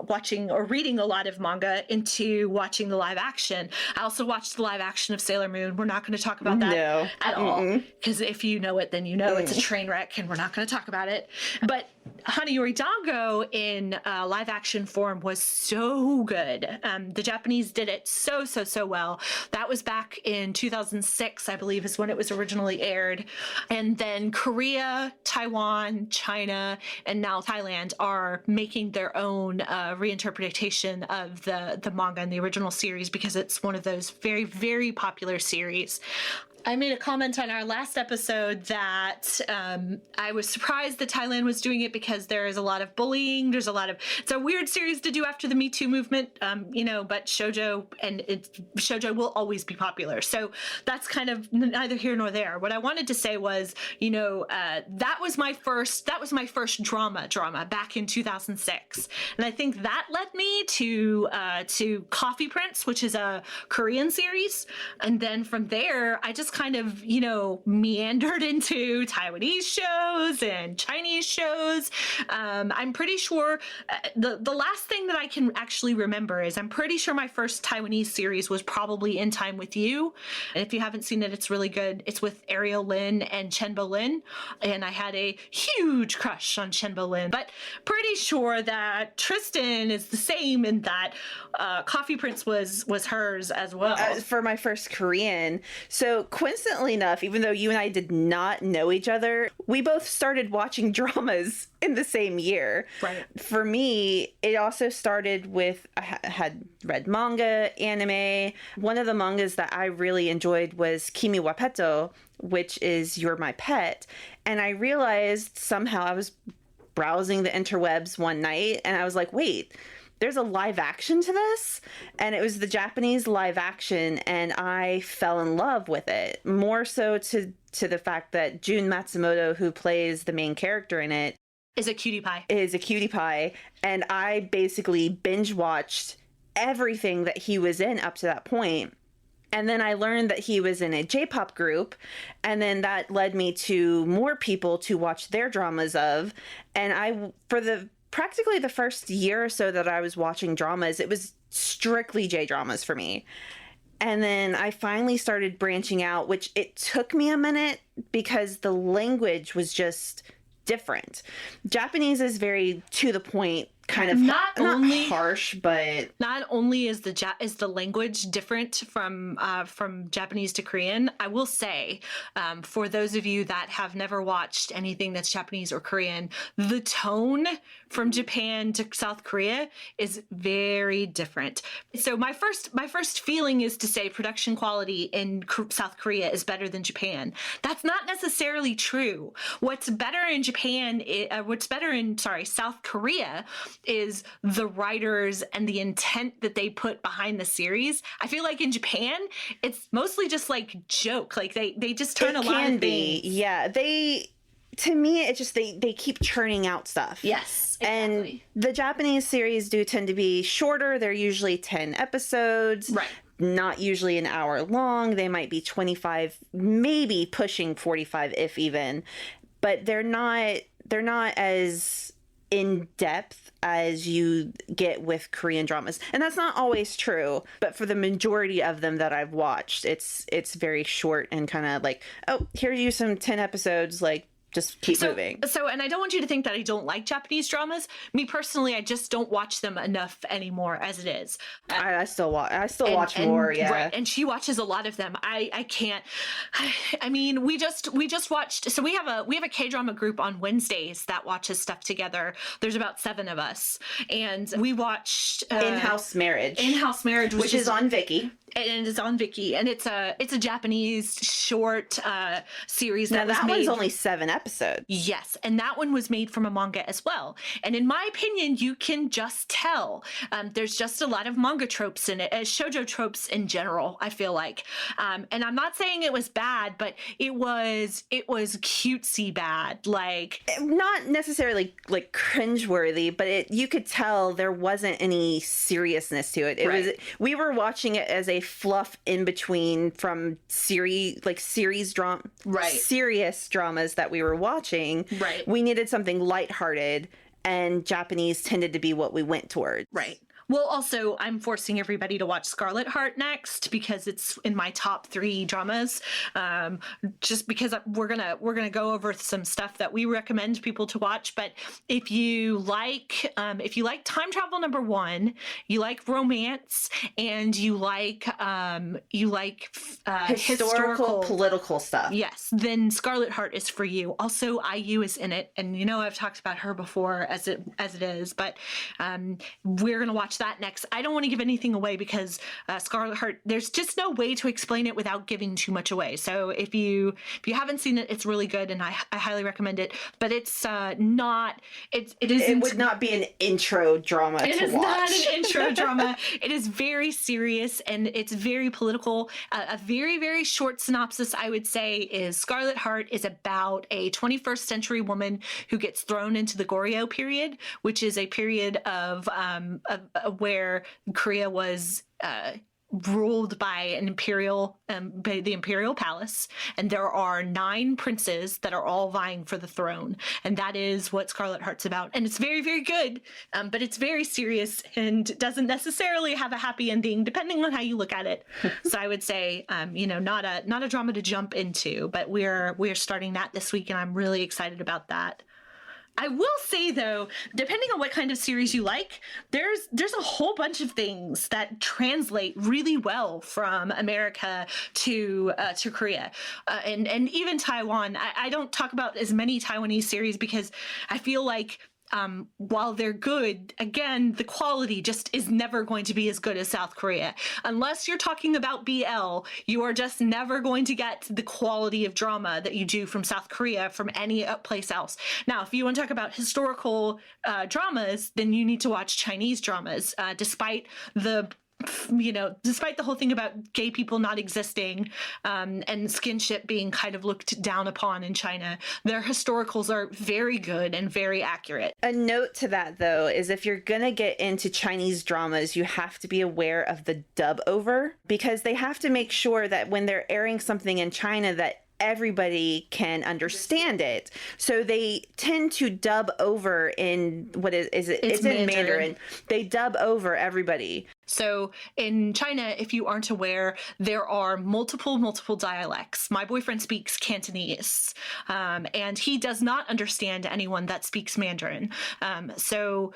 [SPEAKER 1] watching or reading a lot of manga into watching the live action. I also watched the live action of Sailor Moon. We're not going to talk about that at all, because if you know it, then it's a train wreck, and we're not going to talk about it. But Hanayori Dango in live action form was so good. The Japanese did it so well. That was back in 2006, I believe, is when it was originally aired. And then Korea, Taiwan, China, and now Thailand are making their own reinterpretation of the manga and the original series, because it's one of those very, very popular series. I made a comment on our last episode that I was surprised that Thailand was doing it, because there is a lot of bullying. It's a weird series to do after the Me Too movement, but shoujo will always be popular. So that's kind of neither here nor there. What I wanted to say was, that was my first drama back in 2006. And I think that led me to Coffee Prince, which is a Korean series. And then from there, I just kind of, meandered into Taiwanese shows and Chinese shows. I'm pretty sure the last thing that I can actually remember is I'm pretty sure my first Taiwanese series was probably In Time with You. And if you haven't seen it, it's really good. It's with Ariel Lin and Chen Bolin. And I had a huge crush on Chen Bolin, but pretty sure that Tristen is the same, in that Coffee Prince was hers as well.
[SPEAKER 2] For my first Korean. So coincidentally enough, even though you and I did not know each other, we both started watching dramas in the same year.
[SPEAKER 1] Right.
[SPEAKER 2] For me, it also started with, I had read manga, anime. One of the mangas that I really enjoyed was Kimi wa Petto, which is You're My Pet. And I realized somehow, I was browsing the interwebs one night, and I was like, wait, there's a live action to this? And it was the Japanese live action, and I fell in love with it. More so to the fact that Jun Matsumoto, who plays the main character in it,
[SPEAKER 1] is a cutie pie.
[SPEAKER 2] And I basically binge watched everything that he was in up to that point. And then I learned that he was in a J-pop group, and then that led me to more people to watch their dramas of. And practically the first year or so that I was watching dramas, it was strictly J-dramas for me. And then I finally started branching out, which it took me a minute, because the language was just different. Japanese is very to the point, kind of
[SPEAKER 1] not only
[SPEAKER 2] harsh, but
[SPEAKER 1] not only is the language different from Japanese to Korean, I will say, for those of you that have never watched anything that's Japanese or Korean, the tone from Japan to South Korea is very different. So my first feeling is to say production quality in South Korea is better than Japan. That's not necessarily true. What's better in South Korea is the writers and the intent that they put behind the series. I feel like in Japan, it's mostly just like joke. Like they just turn a lot of things.
[SPEAKER 2] Yeah, to me, it's just they keep churning out stuff.
[SPEAKER 1] Yes, exactly.
[SPEAKER 2] And the Japanese series do tend to be shorter. They're usually 10 episodes.
[SPEAKER 1] Right.
[SPEAKER 2] Not usually an hour long. They might be 25, maybe pushing 45 if even. But they're not as in depth as you get with Korean dramas. And that's not always true, but for the majority of them that I've watched, it's very short and kind of like, oh, here's you some 10 episodes, like just keep moving.
[SPEAKER 1] So, and I don't want you to think that I don't like Japanese dramas. Me personally, I just don't watch them enough anymore as it is.
[SPEAKER 2] I still watch more. Yeah.
[SPEAKER 1] Right. And she watches a lot of them. I can't, I mean, we just watched, so we have a K-drama group on Wednesdays that watches stuff together. There's about 7 of us. And we watched
[SPEAKER 2] In-House Marriage, which is on Viki.
[SPEAKER 1] And it's on Viki, and it's a Japanese short series that
[SPEAKER 2] one's only 7 episodes.
[SPEAKER 1] Yes, and that one was made from a manga as well. And in my opinion, you can just tell. There's just a lot of manga tropes in it, shoujo tropes in general, I feel like. And I'm not saying it was bad, but it was cutesy bad. Like,
[SPEAKER 2] not necessarily like cringeworthy, but you could tell there wasn't any seriousness to it. We were watching it as a fluff in between from serious dramas that we were watching.
[SPEAKER 1] Right.
[SPEAKER 2] We needed something lighthearted, and Japanese tended to be what we went towards.
[SPEAKER 1] Right. Well, also, I'm forcing everybody to watch Scarlet Heart next because it's in my top 3 dramas. Just because we're gonna go over some stuff that we recommend people to watch. But if you like time travel #1, you like romance, and you like
[SPEAKER 2] historical political stuff.
[SPEAKER 1] Yes, then Scarlet Heart is for you. Also, IU is in it, and I've talked about her before as it is, but we're gonna watch that next. I don't want to give anything away because Scarlet Heart, there's just no way to explain it without giving too much away. So if you haven't seen it, it's really good, and I highly recommend it. But it's not. It
[SPEAKER 2] would not be an intro drama to watch.
[SPEAKER 1] It is not an intro drama. It is very serious, and it's very political. A very, very short synopsis, I would say, is Scarlet Heart is about a 21st century woman who gets thrown into the Goryeo period, which is a period of where Korea was ruled by the imperial palace, and there are 9 princes that are all vying for the throne, and that is what Scarlet Heart's about. And it's very, very good, but it's very serious and doesn't necessarily have a happy ending, depending on how you look at it. So I would say, not a drama to jump into, but we're starting that this week, and I'm really excited about that. I will say, though, depending on what kind of series you like, there's a whole bunch of things that translate really well from America to Korea, and even Taiwan. I don't talk about as many Taiwanese series because I feel like while they're good, again, the quality just is never going to be as good as South Korea. Unless you're talking about BL, you are just never going to get the quality of drama that you do from South Korea from any place else. Now, if you want to talk about historical dramas, then you need to watch Chinese dramas, despite the whole thing about gay people not existing, and skinship being kind of looked down upon in China, their historicals are very good and very accurate.
[SPEAKER 2] A note to that, though, is if you're going to get into Chinese dramas, you have to be aware of the dub over, because they have to make sure that when they're airing something in China that everybody can understand it. So they tend to dub over in it's in Mandarin. They dub over everybody.
[SPEAKER 1] So in China, if you aren't aware, there are multiple dialects. My boyfriend speaks Cantonese, and he does not understand anyone that speaks Mandarin. So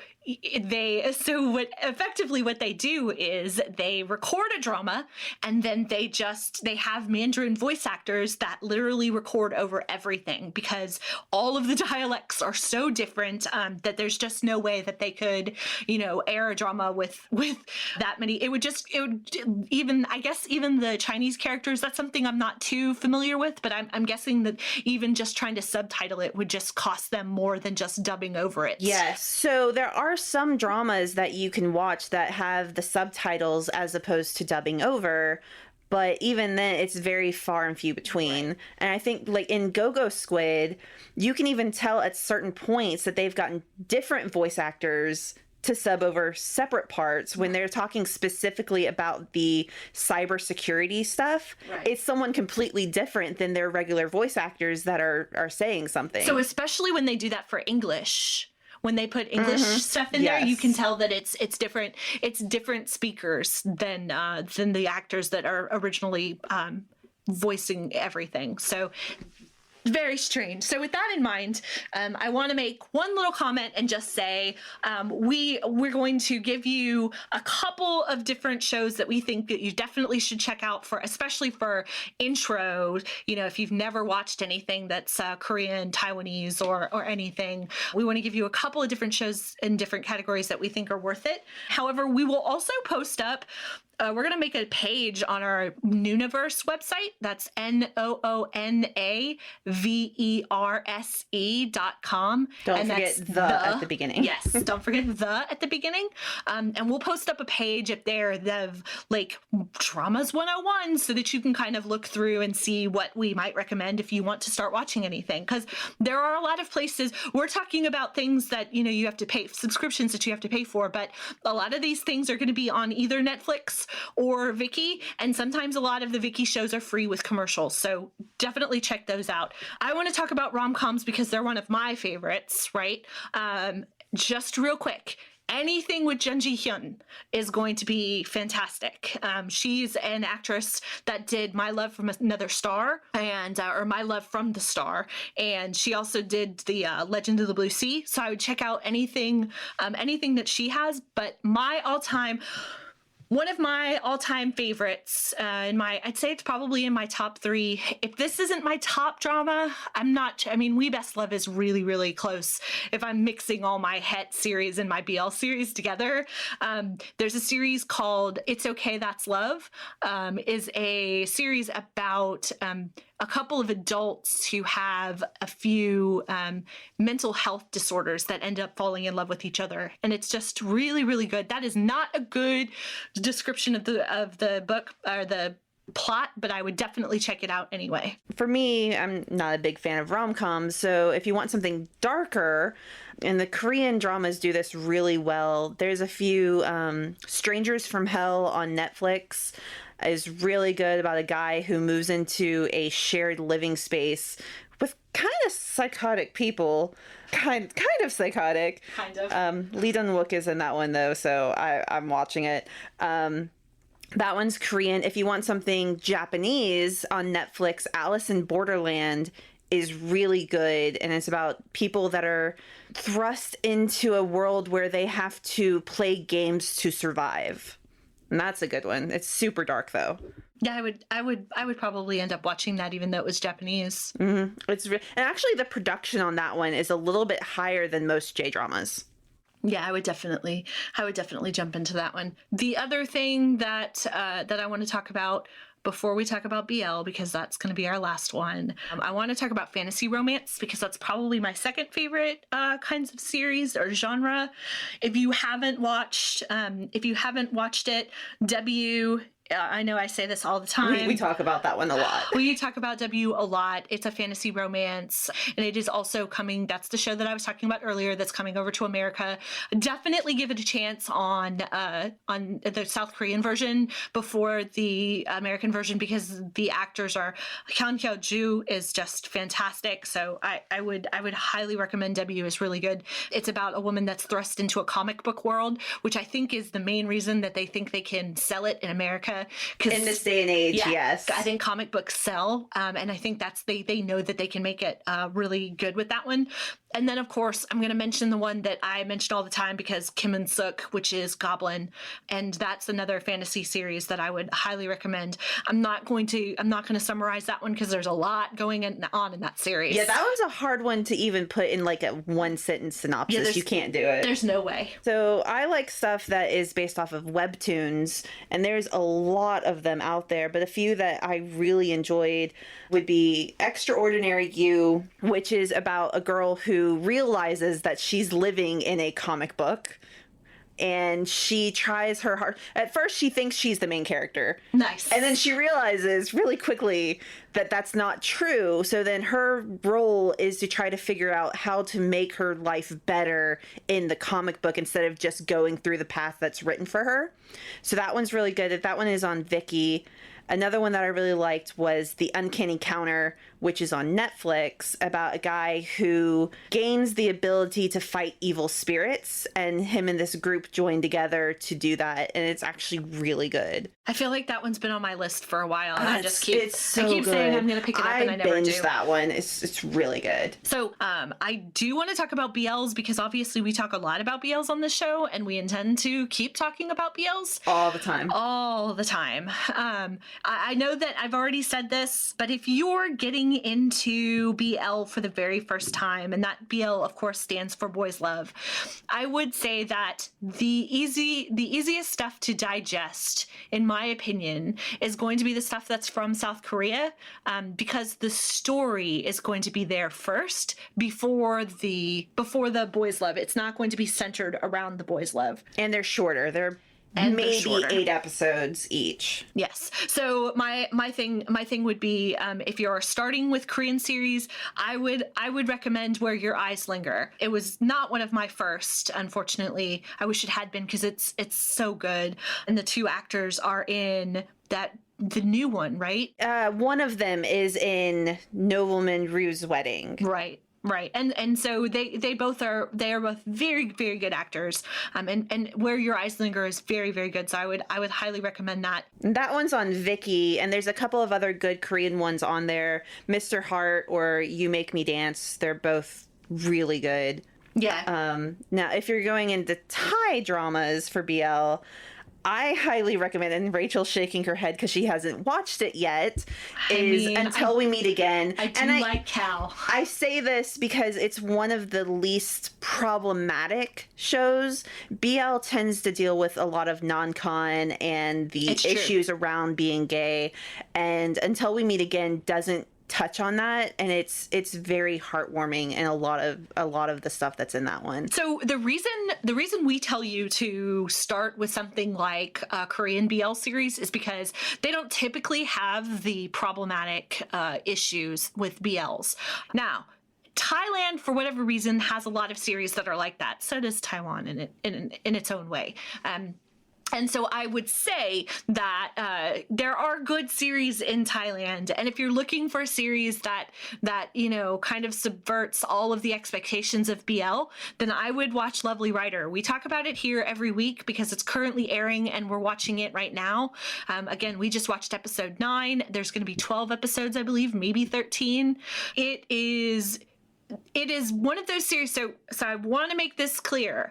[SPEAKER 1] what they do is they record a drama, and then they have Mandarin voice actors that literally record over everything, because all of the dialects are so different that there's just no way that they could, air a drama with that many. Even the Chinese characters, that's something I'm not too familiar with, but I'm guessing that even just trying to subtitle it would just cost them more than just dubbing over it.
[SPEAKER 2] Yes. So there are some dramas that you can watch that have the subtitles as opposed to dubbing over, but even then it's very far and few between. Right. And I think like in Go-Go Squid, you can even tell at certain points that they've gotten different voice actors to sub over separate parts when they're talking specifically about the cybersecurity stuff. Right. It's someone completely different than their regular voice actors that are saying something.
[SPEAKER 1] So especially when they do that for English, when they put English stuff in there, you can tell that it's different. It's different speakers than the actors that are originally voicing everything. So very strange. So with that in mind, I want to make one little comment and just say we're going to give you a couple of different shows that we think that you definitely should check out for, especially for intro. If you've never watched anything that's Korean, Taiwanese, or anything, we want to give you a couple of different shows in different categories that we think are worth it. However, we will also post up. We're going to make a page on our Noonaverse website. That's NOONAVERSE.com.
[SPEAKER 2] Don't forget the at the beginning.
[SPEAKER 1] Yes, don't forget the at the beginning. And we'll post up a page up there of like Dramas 101 so that you can kind of look through and see what we might recommend if you want to start watching anything. Because there are a lot of places, we're talking about things that, you have to pay, subscriptions that you have to pay for, but a lot of these things are going to be on either Netflix or Viki, and sometimes a lot of the Viki shows are free with commercials, so definitely check those out. I want to talk about rom-coms because they're one of my favorites, right? Just real quick, anything with Jung Ji-hyun is going to be fantastic. She's an actress that did My Love from Another Star or My Love from the Star, and she also did the Legend of the Blue Sea. So I would check out anything that she has. But one of my all-time favorites, I'd say it's probably in my top 3. If this isn't my top drama, We Best Love is really, really close. If I'm mixing all my Het series and my BL series together, there's a series called It's Okay, That's Love, is a series about a couple of adults who have a few mental health disorders that end up falling in love with each other. And it's just really, really good. That is not a good description of the book or the plot, but I would definitely check it out anyway.
[SPEAKER 2] For me, I'm not a big fan of rom-coms, so if you want something darker, and the Korean dramas do this really well, there's a few Strangers from Hell on Netflix is really good, about a guy who moves into a shared living space with kind of psychotic people. Kind of psychotic.
[SPEAKER 1] Kind of.
[SPEAKER 2] Lee Dun-wook is in that one, though, so I'm watching it. That one's Korean. If you want something Japanese on Netflix, Alice in Borderland is really good, and it's about people that are thrust into a world where they have to play games to survive. And that's a good one. It's super dark, though.
[SPEAKER 1] Yeah, I would probably end up watching that, even though it was Japanese.
[SPEAKER 2] Mm-hmm. And actually, the production on that one is a little bit higher than most J-dramas.
[SPEAKER 1] Yeah, I would definitely jump into that one. The other thing that I want to talk about before we talk about BL, because that's going to be our last one, I want to talk about fantasy romance, because that's probably my second favorite kinds of series or genre. If you haven't watched it, Debut I know I say this all the time.
[SPEAKER 2] We talk about that one a lot.
[SPEAKER 1] We talk about W a lot. It's a fantasy romance, and it is also coming. That's the show that I was talking about earlier. That's coming over to America. Definitely give it a chance on the South Korean version before the American version, because the actors are Hyun Hyo-ju is just fantastic. So I would highly recommend W. Is really good. It's about a woman that's thrust into a comic book world, which I think is the main reason that they think they can sell it in America.
[SPEAKER 2] In this day and age, yes.
[SPEAKER 1] I think comic books sell, and I think that's they know that they can make it really good with that one. And then, of course, I'm going to mention the one that I mention all the time because Kim Un-suk, which is Goblin, and that's another fantasy series that I would highly recommend. I'm not going to summarize that one because there's a lot going on in that series.
[SPEAKER 2] Yeah, that one's a hard one to even put in like a one sentence synopsis.
[SPEAKER 1] Yeah,
[SPEAKER 2] you can't do it.
[SPEAKER 1] There's no way.
[SPEAKER 2] So I like stuff that is based off of webtoons, and there's a lot of them out there, but a few that I really enjoyed would be Extraordinary You, which is about a girl who realizes that she's living in a comic book, and she tries her hard. At first she thinks she's the main character.
[SPEAKER 1] Nice.
[SPEAKER 2] And then she realizes really quickly that that's not true. So then her role is to try to figure out how to make her life better in the comic book instead of just going through the path that's written for her. So that one's really good. That one is on Viki. Another one that I really liked was The Uncanny Counter, which is on Netflix, about a guy who gains the ability to fight evil spirits, and him and this group join together to do that, and it's actually really good.
[SPEAKER 1] I feel like that one's been on my list for a while, and I keep
[SPEAKER 2] good.
[SPEAKER 1] saying I'm going to pick it up, and I never do.
[SPEAKER 2] I binged that one. It's really good.
[SPEAKER 1] So I do want to talk about BLs because obviously we talk a lot about BLs on this show, and we intend to keep talking about BLs.
[SPEAKER 2] All the time.
[SPEAKER 1] All the time. I know that I've already said this, but if you're getting into BL for the very first time, and that BL, of course, stands for Boys Love, I would say that the easiest stuff to digest, in my opinion, is going to be the stuff that's from South Korea, because the story is going to be there first before the Boys Love. It's not going to be centered around the Boys Love.
[SPEAKER 2] And they're shorter. They're maybe 8 episodes each.
[SPEAKER 1] Yes. So my thing would be, if you're starting with Korean series, I would recommend Where Your Eyes Linger. It was not one of my first, unfortunately. I wish it had been because it's so good, and the two actors are in the new one, right?
[SPEAKER 2] One of them is in Nobleman Rue's Wedding.
[SPEAKER 1] Right. Right. And so they are both very, very good actors. And Where Your Eyes Linger is very, very good. So I would highly recommend that.
[SPEAKER 2] That one's on Viki, and there's a couple of other good Korean ones on there. Mr. Heart or You Make Me Dance. They're both really good.
[SPEAKER 1] Yeah.
[SPEAKER 2] Now, if you're going into Thai dramas for BL, I highly recommend, and Rachel's shaking her head because she hasn't watched it yet, Until We Meet Again.
[SPEAKER 1] I like Cal.
[SPEAKER 2] I say this because it's one of the least problematic shows. BL tends to deal with a lot of non-con and the issues around being gay, and Until We Meet Again doesn't touch on that, and it's very heartwarming, and a lot of the stuff that's in that one.
[SPEAKER 1] So the reason we tell you to start with something like a Korean BL series is because they don't typically have the problematic issues with BLs. Now, Thailand, for whatever reason, has a lot of series that are like that. So does Taiwan in its own way. And so I would say that there are good series in Thailand, and if you're looking for a series that kind of subverts all of the expectations of BL, then I would watch Lovely Writer. We talk about it here every week because it's currently airing, and we're watching it right now. Again, we just watched episode 9. There's going to be 12 episodes, I believe, maybe 13. It is one of those series. So I want to make this clear.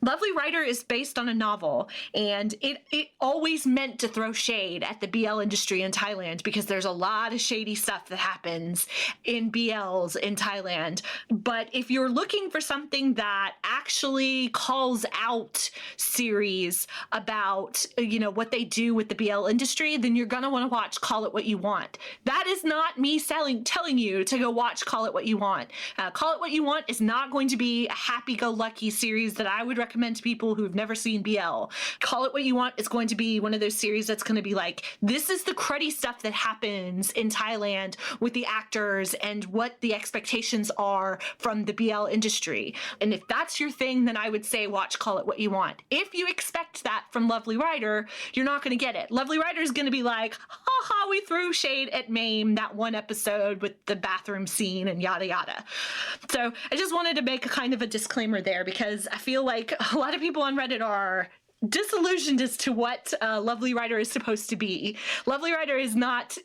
[SPEAKER 1] Lovely Writer is based on a novel, and it always meant to throw shade at the BL industry in Thailand because there's a lot of shady stuff that happens in BLs in Thailand. But if you're looking for something that actually calls out series about, what they do with the BL industry, then you're going to want to watch Call It What You Want. That is not me telling you to go watch Call It What You Want. Call It What You Want is not going to be a happy-go-lucky series that I would recommend recommend to people who've never seen BL. Call It What You Want is going to be one of those series that's going to be like, this is the cruddy stuff that happens in Thailand with the actors and what the expectations are from the BL industry. And if that's your thing, then I would say watch Call It What You Want. If you expect that from Lovely Writer, you're not going to get it. Lovely Writer is going to be like, haha, we threw shade at Mame that one episode with the bathroom scene and yada yada. So I just wanted to make a kind of a disclaimer there, because I feel like a lot of people on Reddit are disillusioned as to what Lovely Writer is supposed to be. Lovely Writer is not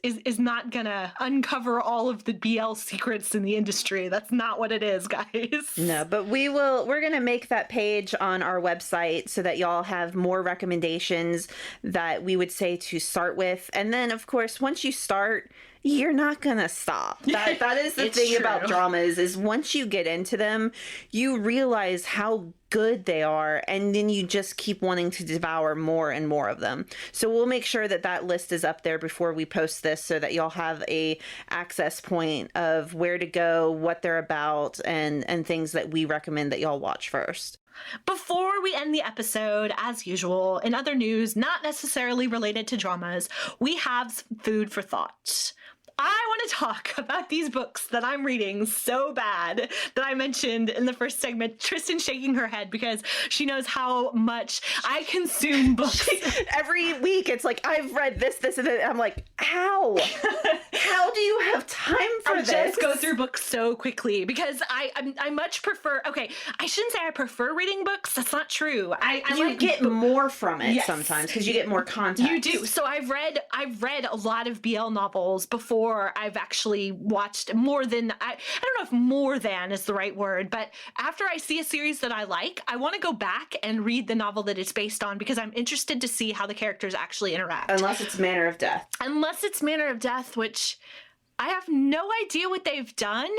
[SPEAKER 1] gonna uncover all of the BL secrets in the industry. That's not what it is, guys.
[SPEAKER 2] No, but we're gonna make that page on our website so that y'all have more recommendations that we would say to start with. And then of course, once you start, you're not gonna stop. That is the thing about dramas, is once you get into them, you realize how good they are, and then you just keep wanting to devour more and more of them. So we'll make sure that that list is up there before we post this, so that y'all have a access point of where to go, what they're about, and things that we recommend that y'all watch first.
[SPEAKER 1] Before we end the episode, as usual, in other news, not necessarily related to dramas, we have some food for thought. I want to talk about these books that I'm reading so bad that I mentioned in the first segment. Tristen shaking her head because she knows how much I consume books.
[SPEAKER 2] Every week it's like, I've read this, and that. I'm like, how? How do you have time for this?
[SPEAKER 1] I just go through books so quickly because I much prefer, okay, I shouldn't say I prefer reading books. That's not true.
[SPEAKER 2] You
[SPEAKER 1] like
[SPEAKER 2] get more from it sometimes because you get more context.
[SPEAKER 1] You do. So I've read a lot of BL novels before I've actually watched more than, I don't know if more than is the right word, but after I see a series that I like, I want to go back and read the novel that it's based on because I'm interested to see how the characters actually interact.
[SPEAKER 2] Unless it's Manner of Death.
[SPEAKER 1] Unless it's Manner of Death, which I have no idea what they've done,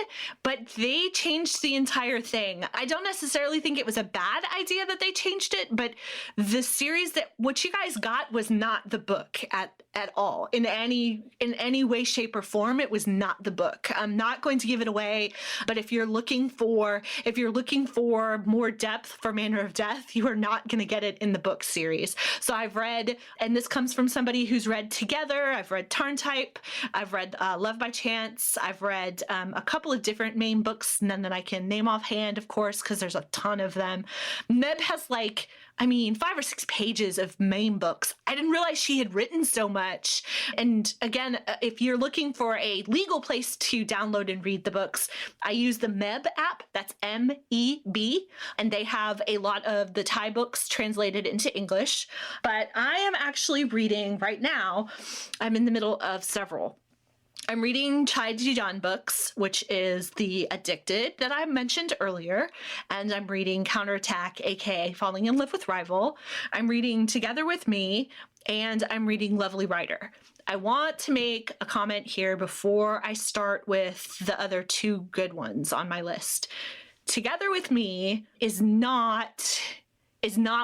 [SPEAKER 1] but they changed the entire thing. I don't necessarily think it was a bad idea that they changed it, but the series that what you guys got was not the book at all. In any way, shape, or form, it was not the book. I'm not going to give it away, but if you're looking for more depth for Manner of Death, you are not going to get it in the book series. So I've read, and this comes from somebody who's read Together, I've read Tarntype, I've read Love by Chance, I've read a couple of different main books, none that I can name offhand, of course, because there's a ton of them. Meb has 5 or 6 pages of main books. I didn't realize she had written so much. And again, if you're looking for a legal place to download and read the books, I use the Meb app. That's M-E-B. And they have a lot of the Thai books translated into English. But I am actually reading right now, I'm in the middle of several. I'm reading Chai Jijan books, which is The Addicted that I mentioned earlier, and I'm reading Counterattack, aka Falling in Love with Rival. I'm reading Together with Me, and I'm reading Lovely Writer. I want to make a comment here before I start with the other 2 good ones on my list. Together with Me is not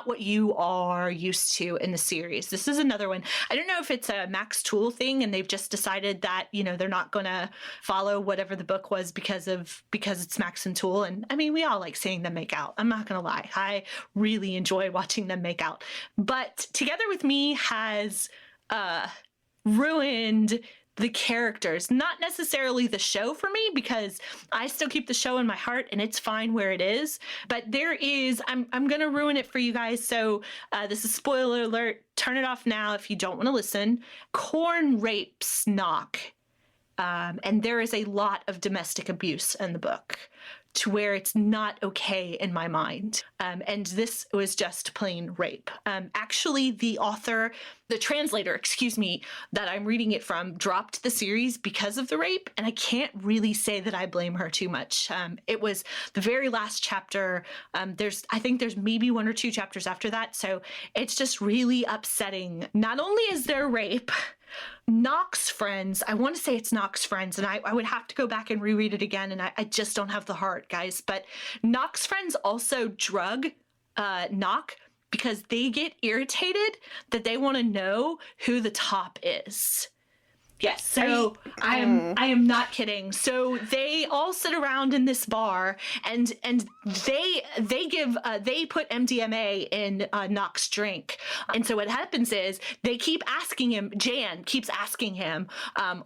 [SPEAKER 1] what you are used to in the series. This is another one. I don't know if it's a Max Tool thing and they've just decided that, they're not going to follow whatever the book was because it's Max and Tool. And I mean, we all like seeing them make out. I'm not going to lie. I really enjoy watching them make out. But Together with Me has ruined the characters, not necessarily the show for me, because I still keep the show in my heart and it's fine where it is. But there is, I'm going to ruin it for you guys. So this is spoiler alert. Turn it off now if you don't want to listen. Korn rapes Knock. And there is a lot of domestic abuse in the book to where it's not okay in my mind. And this was just plain rape. Actually, the translator, that I'm reading it from dropped the series because of the rape, and I can't really say that I blame her too much. It was the very last chapter. I think there's maybe 1 or 2 chapters after that, so it's just really upsetting. Not only is there rape, Knock's friends, I want to say it's Knock's friends, and I would have to go back and reread it again, and I just don't have the heart, guys, but Knock's friends also drug Knock because they get irritated that they want to know who the top is. Yes. So I am not kidding. So they all sit around in this bar, and they put MDMA in Nock's drink. And so what happens is they keep asking him. Jan keeps asking him,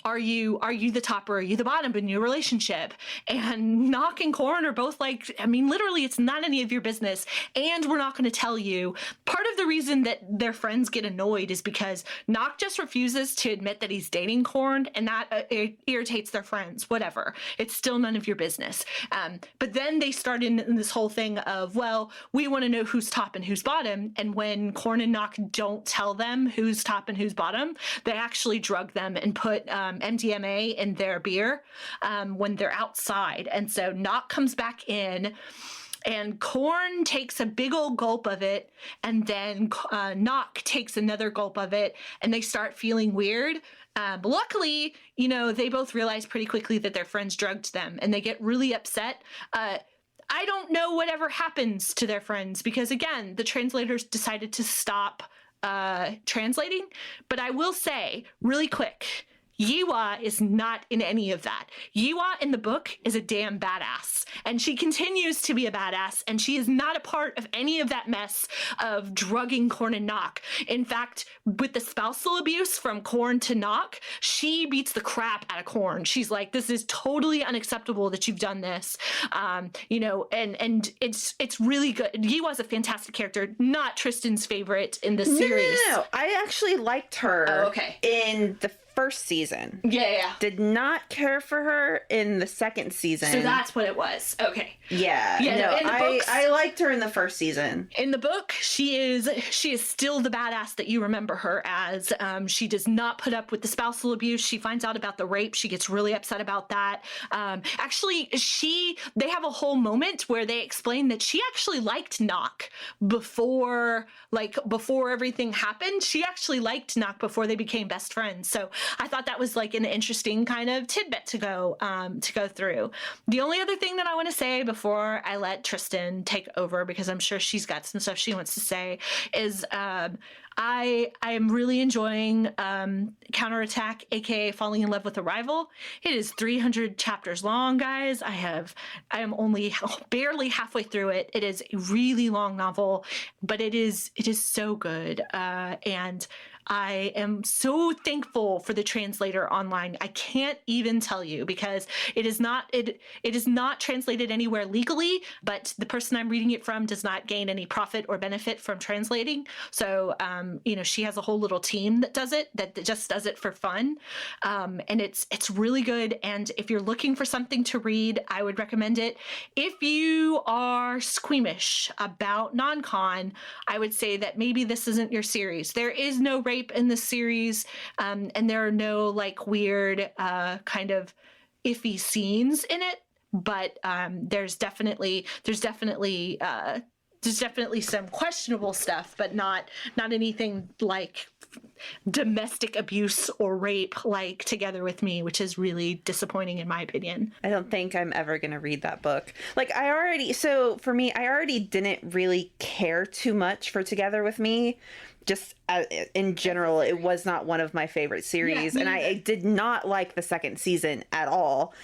[SPEAKER 1] "Are you the top or are you the bottom in your relationship?" And Nock and Corn are both like, I mean, literally, it's not any of your business, and we're not going to tell you. Part of the reason that their friends get annoyed is because Nock just refuses to admit that he's dating Corn, and that irritates their friends. Whatever, it's still none of your business. But then they start in this whole thing of, well, we want to know who's top and who's bottom, and when Corn and Nock don't tell them who's top and who's bottom, they actually drug them and put MDMA in their beer when they're outside. And so Nock comes back in, and Corn takes a big old gulp of it, and then Nock takes another gulp of it, and they start feeling weird. But luckily, they both realize pretty quickly that their friends drugged them, and they get really upset. I don't know whatever happens to their friends because, again, the translators decided to stop translating. But I will say, really quick, Yiwa is not in any of that. Yiwa in the book is a damn badass, and she continues to be a badass, and she is not a part of any of that mess of drugging Corn and Nock. In fact, with the spousal abuse from Corn to Nock, she beats the crap out of Corn. She's like, "This is totally unacceptable that you've done this," and it's really good. Yiwa's a fantastic character, not Tristen's favorite in the series.
[SPEAKER 2] No. I actually liked her.
[SPEAKER 1] Oh, okay.
[SPEAKER 2] In the first season.
[SPEAKER 1] Yeah.
[SPEAKER 2] Did not care for her in the second season.
[SPEAKER 1] So that's what it was. Okay.
[SPEAKER 2] Yeah.
[SPEAKER 1] No, in the books,
[SPEAKER 2] I liked her in the first season.
[SPEAKER 1] In the book, she is still the badass that you remember her as. She does not put up with the spousal abuse. She finds out about the rape. She gets really upset about that. Actually, they have a whole moment where they explain that she actually liked Nock before everything happened. She actually liked Nock before they became best friends. So I thought that was like an interesting kind of tidbit to go through. The only other thing that I want to say before I let Tristen take over, because I'm sure she's got some stuff she wants to say, is I am really enjoying Counterattack, aka Falling in Love with a Rival. It is 300 chapters long, guys. I am only barely halfway through it. It is a really long novel, but it is so good. And I am so thankful for the translator online. I can't even tell you, because it is not translated anywhere legally, but the person I'm reading it from does not gain any profit or benefit from translating. So, she has a whole little team that does it, that just does it for fun. And it's really good. And if you're looking for something to read, I would recommend it. If you are squeamish about non-con, I would say that maybe this isn't your series. There is no rape in the series, and there are no weird kind of iffy scenes in it, but there's definitely some questionable stuff, but not anything like domestic abuse or rape like Together With Me, which is really disappointing in my opinion.
[SPEAKER 2] I don't think I'm ever going to read that book. For me, I already didn't really care too much for Together With Me. Just in general, it was not one of my favorite series, and I did not like the second season at all.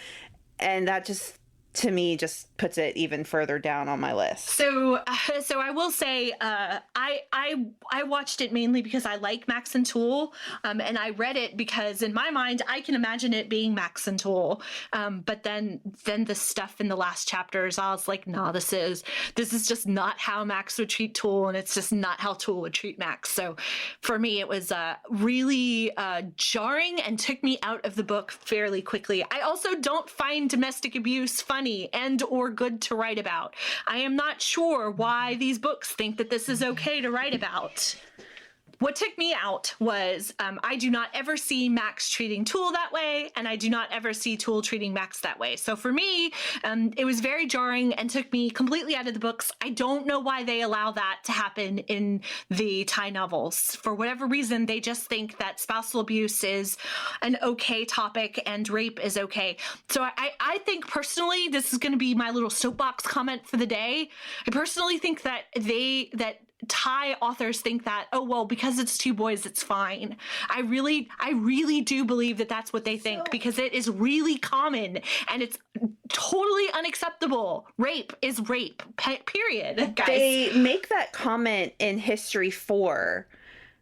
[SPEAKER 2] And that just, to me, just puts it even further down on my list.
[SPEAKER 1] So I will say, I watched it mainly because I like Max and Tool, and I read it because in my mind I can imagine it being Max and Tool. But then the stuff in the last chapters, I was like, no, this is just not how Max would treat Tool, and it's just not how Tool would treat Max. So for me, it was really jarring and took me out of the book fairly quickly. I also don't find domestic abuse funny and or good to write about. I am not sure why these books think that this is okay to write about. What took me out was I do not ever see Max treating Tool that way, and I do not ever see Tool treating Max that way. So for me, it was very jarring and took me completely out of the books. I don't know why they allow that to happen in the Thai novels. For whatever reason, they just think that spousal abuse is an okay topic and rape is okay. So I think personally, this is going to be my little soapbox comment for the day. I personally think that Thai authors think that, oh, well, because it's two boys, it's fine. I really do believe that that's what they think, because it is really common and it's totally unacceptable. Rape is rape, period, guys.
[SPEAKER 2] They make that comment in History 4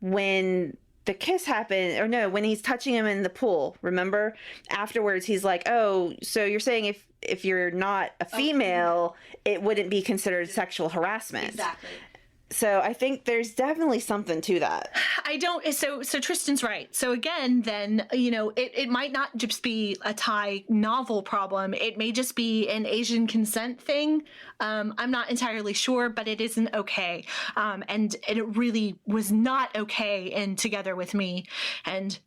[SPEAKER 2] when the kiss happened, or no, when he's touching him in the pool, remember? Afterwards, he's like, oh, so you're saying if you're not a female, it wouldn't be considered sexual harassment.
[SPEAKER 1] Exactly.
[SPEAKER 2] So I think there's definitely something to that.
[SPEAKER 1] So Tristan's right. So again, then, you know, it might not just be a Thai novel problem. It may just be an Asian consent thing. I'm not entirely sure, but it isn't okay. And it really was not okay in Together With Me. And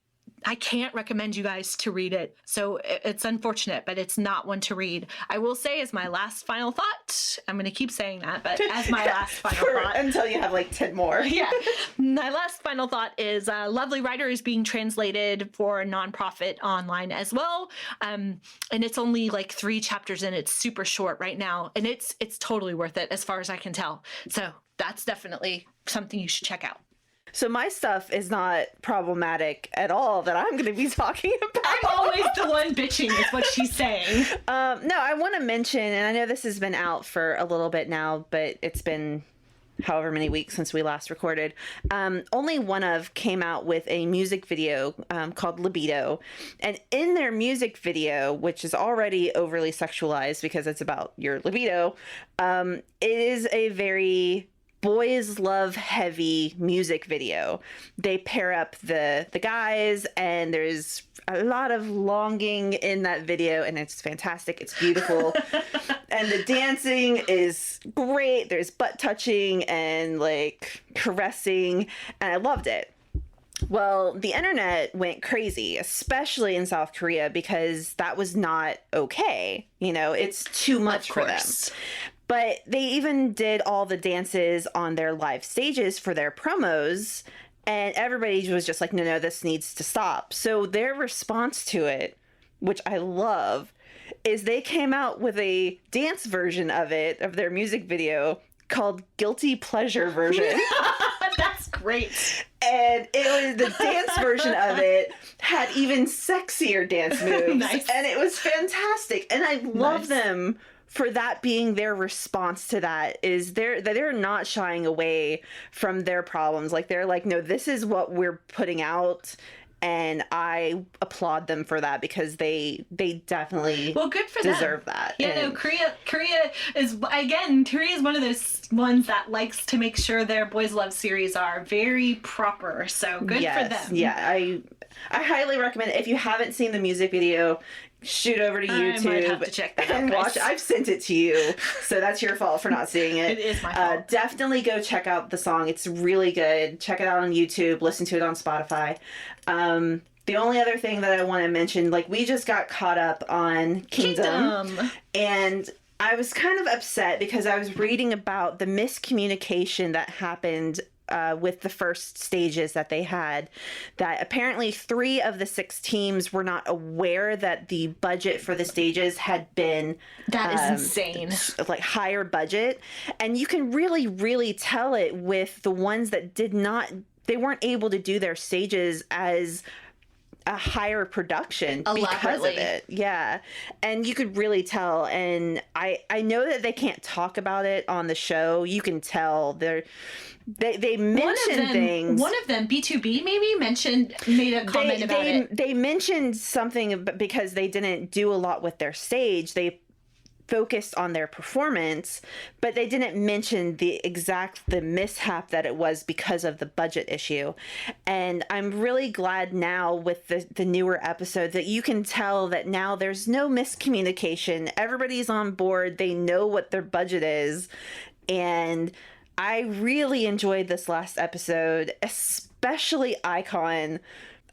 [SPEAKER 1] I can't recommend you guys to read it. So it's unfortunate, but it's not one to read. I will say, as my last final thought, I'm going to keep saying that, but as my last final thought.
[SPEAKER 2] Until you have like 10 more.
[SPEAKER 1] Yeah. My last final thought is Lovely Writer is being translated for a nonprofit online as well. And it's only like 3 chapters in. It's super short right now. And it's totally worth it as far as I can tell. So that's definitely something you should check out.
[SPEAKER 2] So my stuff is not problematic at all that I'm going to be talking about.
[SPEAKER 1] I'm always the one bitching is what she's saying.
[SPEAKER 2] No, I want to mention, and I know this has been out for a little bit now, but it's been however many weeks since we last recorded. Only One Of came out with a music video called Libido. And in their music video, which is already overly sexualized because it's about your libido, it is a very boys love heavy music video. They pair up the guys, and there's a lot of longing in that video, and it's fantastic. It's beautiful. And the dancing is great. There's butt touching and like caressing, and I loved it. Well, the internet went crazy, especially in South Korea, because that was not okay. You know, it's too much for them. But they even did all the dances on their live stages for their promos, and everybody was just like, no, this needs to stop. So their response to it, which I love, is they came out with a dance version of it, of their music video, called Guilty Pleasure version.
[SPEAKER 1] That's great.
[SPEAKER 2] And it was the dance version of it had even sexier dance moves.
[SPEAKER 1] Nice.
[SPEAKER 2] And it was fantastic. And I love them for that being their response to that, is they're not shying away from their problems. Like, they're like, no, this is what we're putting out. And I applaud them for that, because they definitely
[SPEAKER 1] good for
[SPEAKER 2] deserve
[SPEAKER 1] them.
[SPEAKER 2] that.
[SPEAKER 1] Yeah,
[SPEAKER 2] and
[SPEAKER 1] no, Korea is one of those ones that likes to make sure their boys love series are very proper. So good for them.
[SPEAKER 2] Yeah, I highly recommend it. If you haven't seen the music video, shoot over to YouTube.
[SPEAKER 1] I might have to check that
[SPEAKER 2] and
[SPEAKER 1] out,
[SPEAKER 2] watch.
[SPEAKER 1] guys.
[SPEAKER 2] I've sent it to you, so that's your fault for not seeing it.
[SPEAKER 1] It is my fault.
[SPEAKER 2] Definitely go check out the song. It's really good. Check it out on YouTube. Listen to it on Spotify. The only other thing that I want to mention, like, we just got caught up on Kingdom. And I was kind of upset because I was reading about the miscommunication that happened with the first stages that they had, that apparently 3 of the 6 teams were not aware that the budget for the stages had been
[SPEAKER 1] that is insane,
[SPEAKER 2] like higher budget. And you can really, really tell it with the ones that they weren't able to do their stages as a higher production because of it. Yeah. And you could really tell. And I know that they can't talk about it on the show. You can tell they mentioned things.
[SPEAKER 1] One of them, B2B, maybe made a comment about it.
[SPEAKER 2] They mentioned something because they didn't do a lot with their stage. They focused on their performance, but they didn't mention the mishap that it was because of the budget issue. And I'm really glad now with the newer episode that you can tell that now there's no miscommunication. Everybody's on board. They know what their budget is. And I really enjoyed this last episode, especially Icon.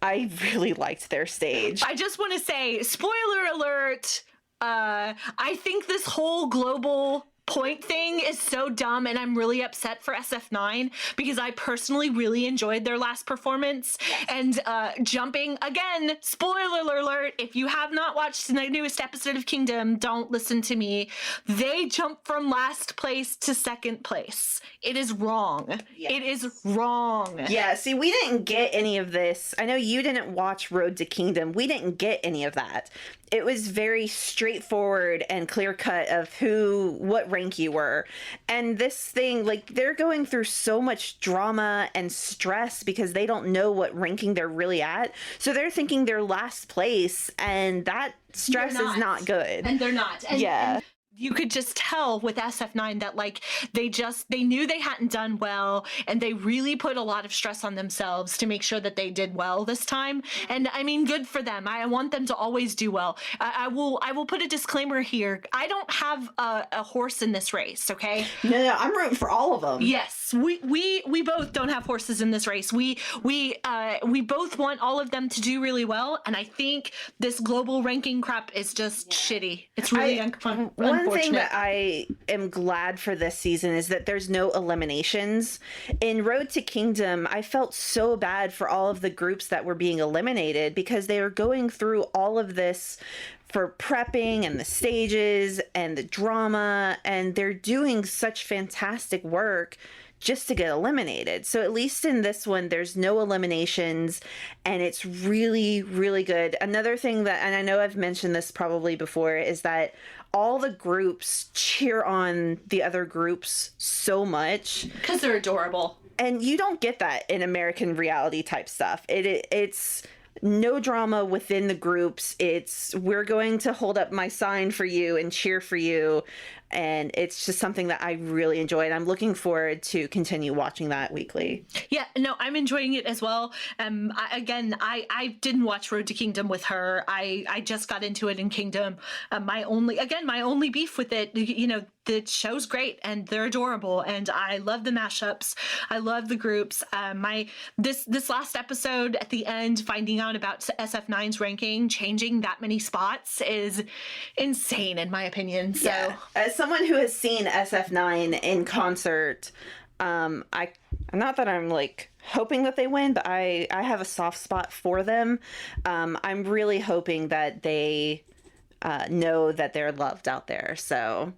[SPEAKER 2] I really liked their stage.
[SPEAKER 1] I just want to say, spoiler alert, I think this whole global point thing is so dumb, and I'm really upset for SF9 because I personally really enjoyed their last performance. And jumping again, spoiler alert, if you have not watched the newest episode of Kingdom, don't listen to me. They jump from last place to second place. It is wrong.
[SPEAKER 2] Yes.
[SPEAKER 1] It is wrong.
[SPEAKER 2] Yeah, see, we didn't get any of this. I know you didn't watch Road to Kingdom. We didn't get any of that. It was very straightforward and clear cut of what rank you were. And this thing, like, they're going through so much drama and stress because they don't know what ranking they're really at. So they're thinking they're last place, and that stress is not good.
[SPEAKER 1] And they're not.
[SPEAKER 2] And
[SPEAKER 1] you could just tell with SF9 that like they knew they hadn't done well, and they really put a lot of stress on themselves to make sure that they did well this time. And I mean, good for them. I want them to always do well. I will put a disclaimer here. I don't have a horse in this race, okay?
[SPEAKER 2] No, I'm rooting for all of them.
[SPEAKER 1] Yes, we both don't have horses in this race. We both want all of them to do really well, and I think this global ranking crap is just shitty. It's really unfortunate.
[SPEAKER 2] One thing that I am glad for this season is that there's no eliminations. In Road to Kingdom, I felt so bad for all of the groups that were being eliminated because they were going through all of this for prepping and the stages and the drama, and they're doing such fantastic work just to get eliminated. So at least in this one, there's no eliminations, and it's really, really good. Another thing that, and I know I've mentioned this probably before, is that all the groups cheer on the other groups so much.
[SPEAKER 1] Because they're adorable.
[SPEAKER 2] And you don't get that in American reality type stuff. It's no drama within the groups. It's, we're going to hold up my sign for you and cheer for you. And it's just something that I really enjoyed. I'm looking forward to continue watching that weekly. Yeah,
[SPEAKER 1] no, I'm enjoying it as well. I didn't watch Road to Kingdom with her. I just got into it in Kingdom. My only beef with it, the show's great and they're adorable, and I love the mashups. I love the groups. This last episode at the end, finding out about SF9's ranking, changing that many spots is insane in my opinion. So
[SPEAKER 2] yeah. As someone who has seen SF9 in concert, I'm not that I'm like hoping that they win, but I have a soft spot for them. I'm really hoping that they know that they're loved out there. So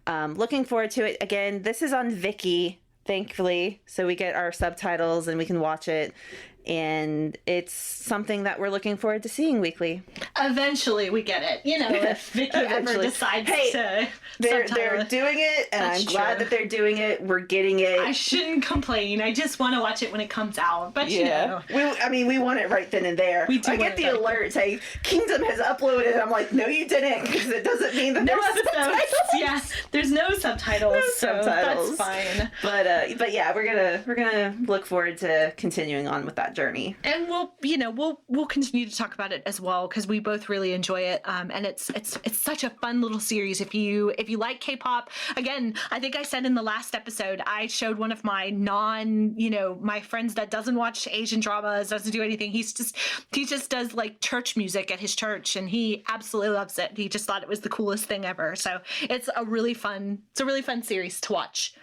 [SPEAKER 2] looking forward to it. Again, this is on Viki, thankfully, so we get our subtitles and we can watch it. And it's something that we're looking forward to seeing weekly.
[SPEAKER 1] Eventually we get it. If Vicky ever decides to
[SPEAKER 2] they're
[SPEAKER 1] subtitle
[SPEAKER 2] doing it, and
[SPEAKER 1] That's
[SPEAKER 2] I'm glad
[SPEAKER 1] true.
[SPEAKER 2] that they're doing it. We're getting it.
[SPEAKER 1] I shouldn't complain. I just want to watch it when it comes out. But
[SPEAKER 2] we want it right then and there.
[SPEAKER 1] We do
[SPEAKER 2] I get the alert saying Kingdom has uploaded. I'm like, no, you didn't, because it doesn't mean that
[SPEAKER 1] no
[SPEAKER 2] there's
[SPEAKER 1] episodes. Yeah, there's no subtitles.
[SPEAKER 2] No
[SPEAKER 1] so
[SPEAKER 2] subtitles.
[SPEAKER 1] That's fine.
[SPEAKER 2] But yeah, we're gonna look forward to continuing on with that journey.
[SPEAKER 1] And we'll continue to talk about it as well, because we both really enjoy it. And it's such a fun little series. If you like K-pop, again, I think I said in the last episode, I showed one of my my friends that doesn't watch Asian dramas, doesn't do anything. He just does like church music at his church, and he absolutely loves it. He just thought it was the coolest thing ever. So it's a really fun series to watch.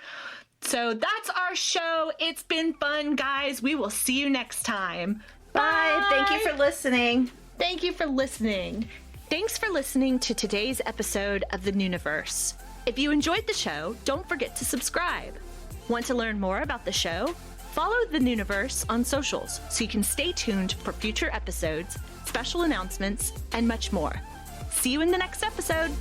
[SPEAKER 1] So that's our show. It's been fun, guys. We will see you next time.
[SPEAKER 2] Bye. Thank you for listening.
[SPEAKER 1] Thank you for listening. Thanks for listening to today's episode of the Noonaverse. If you enjoyed the show, don't forget to subscribe. Want to learn more about the show? Follow the Noonaverse on socials so you can stay tuned for future episodes, special announcements, and much more. See you in the next episode.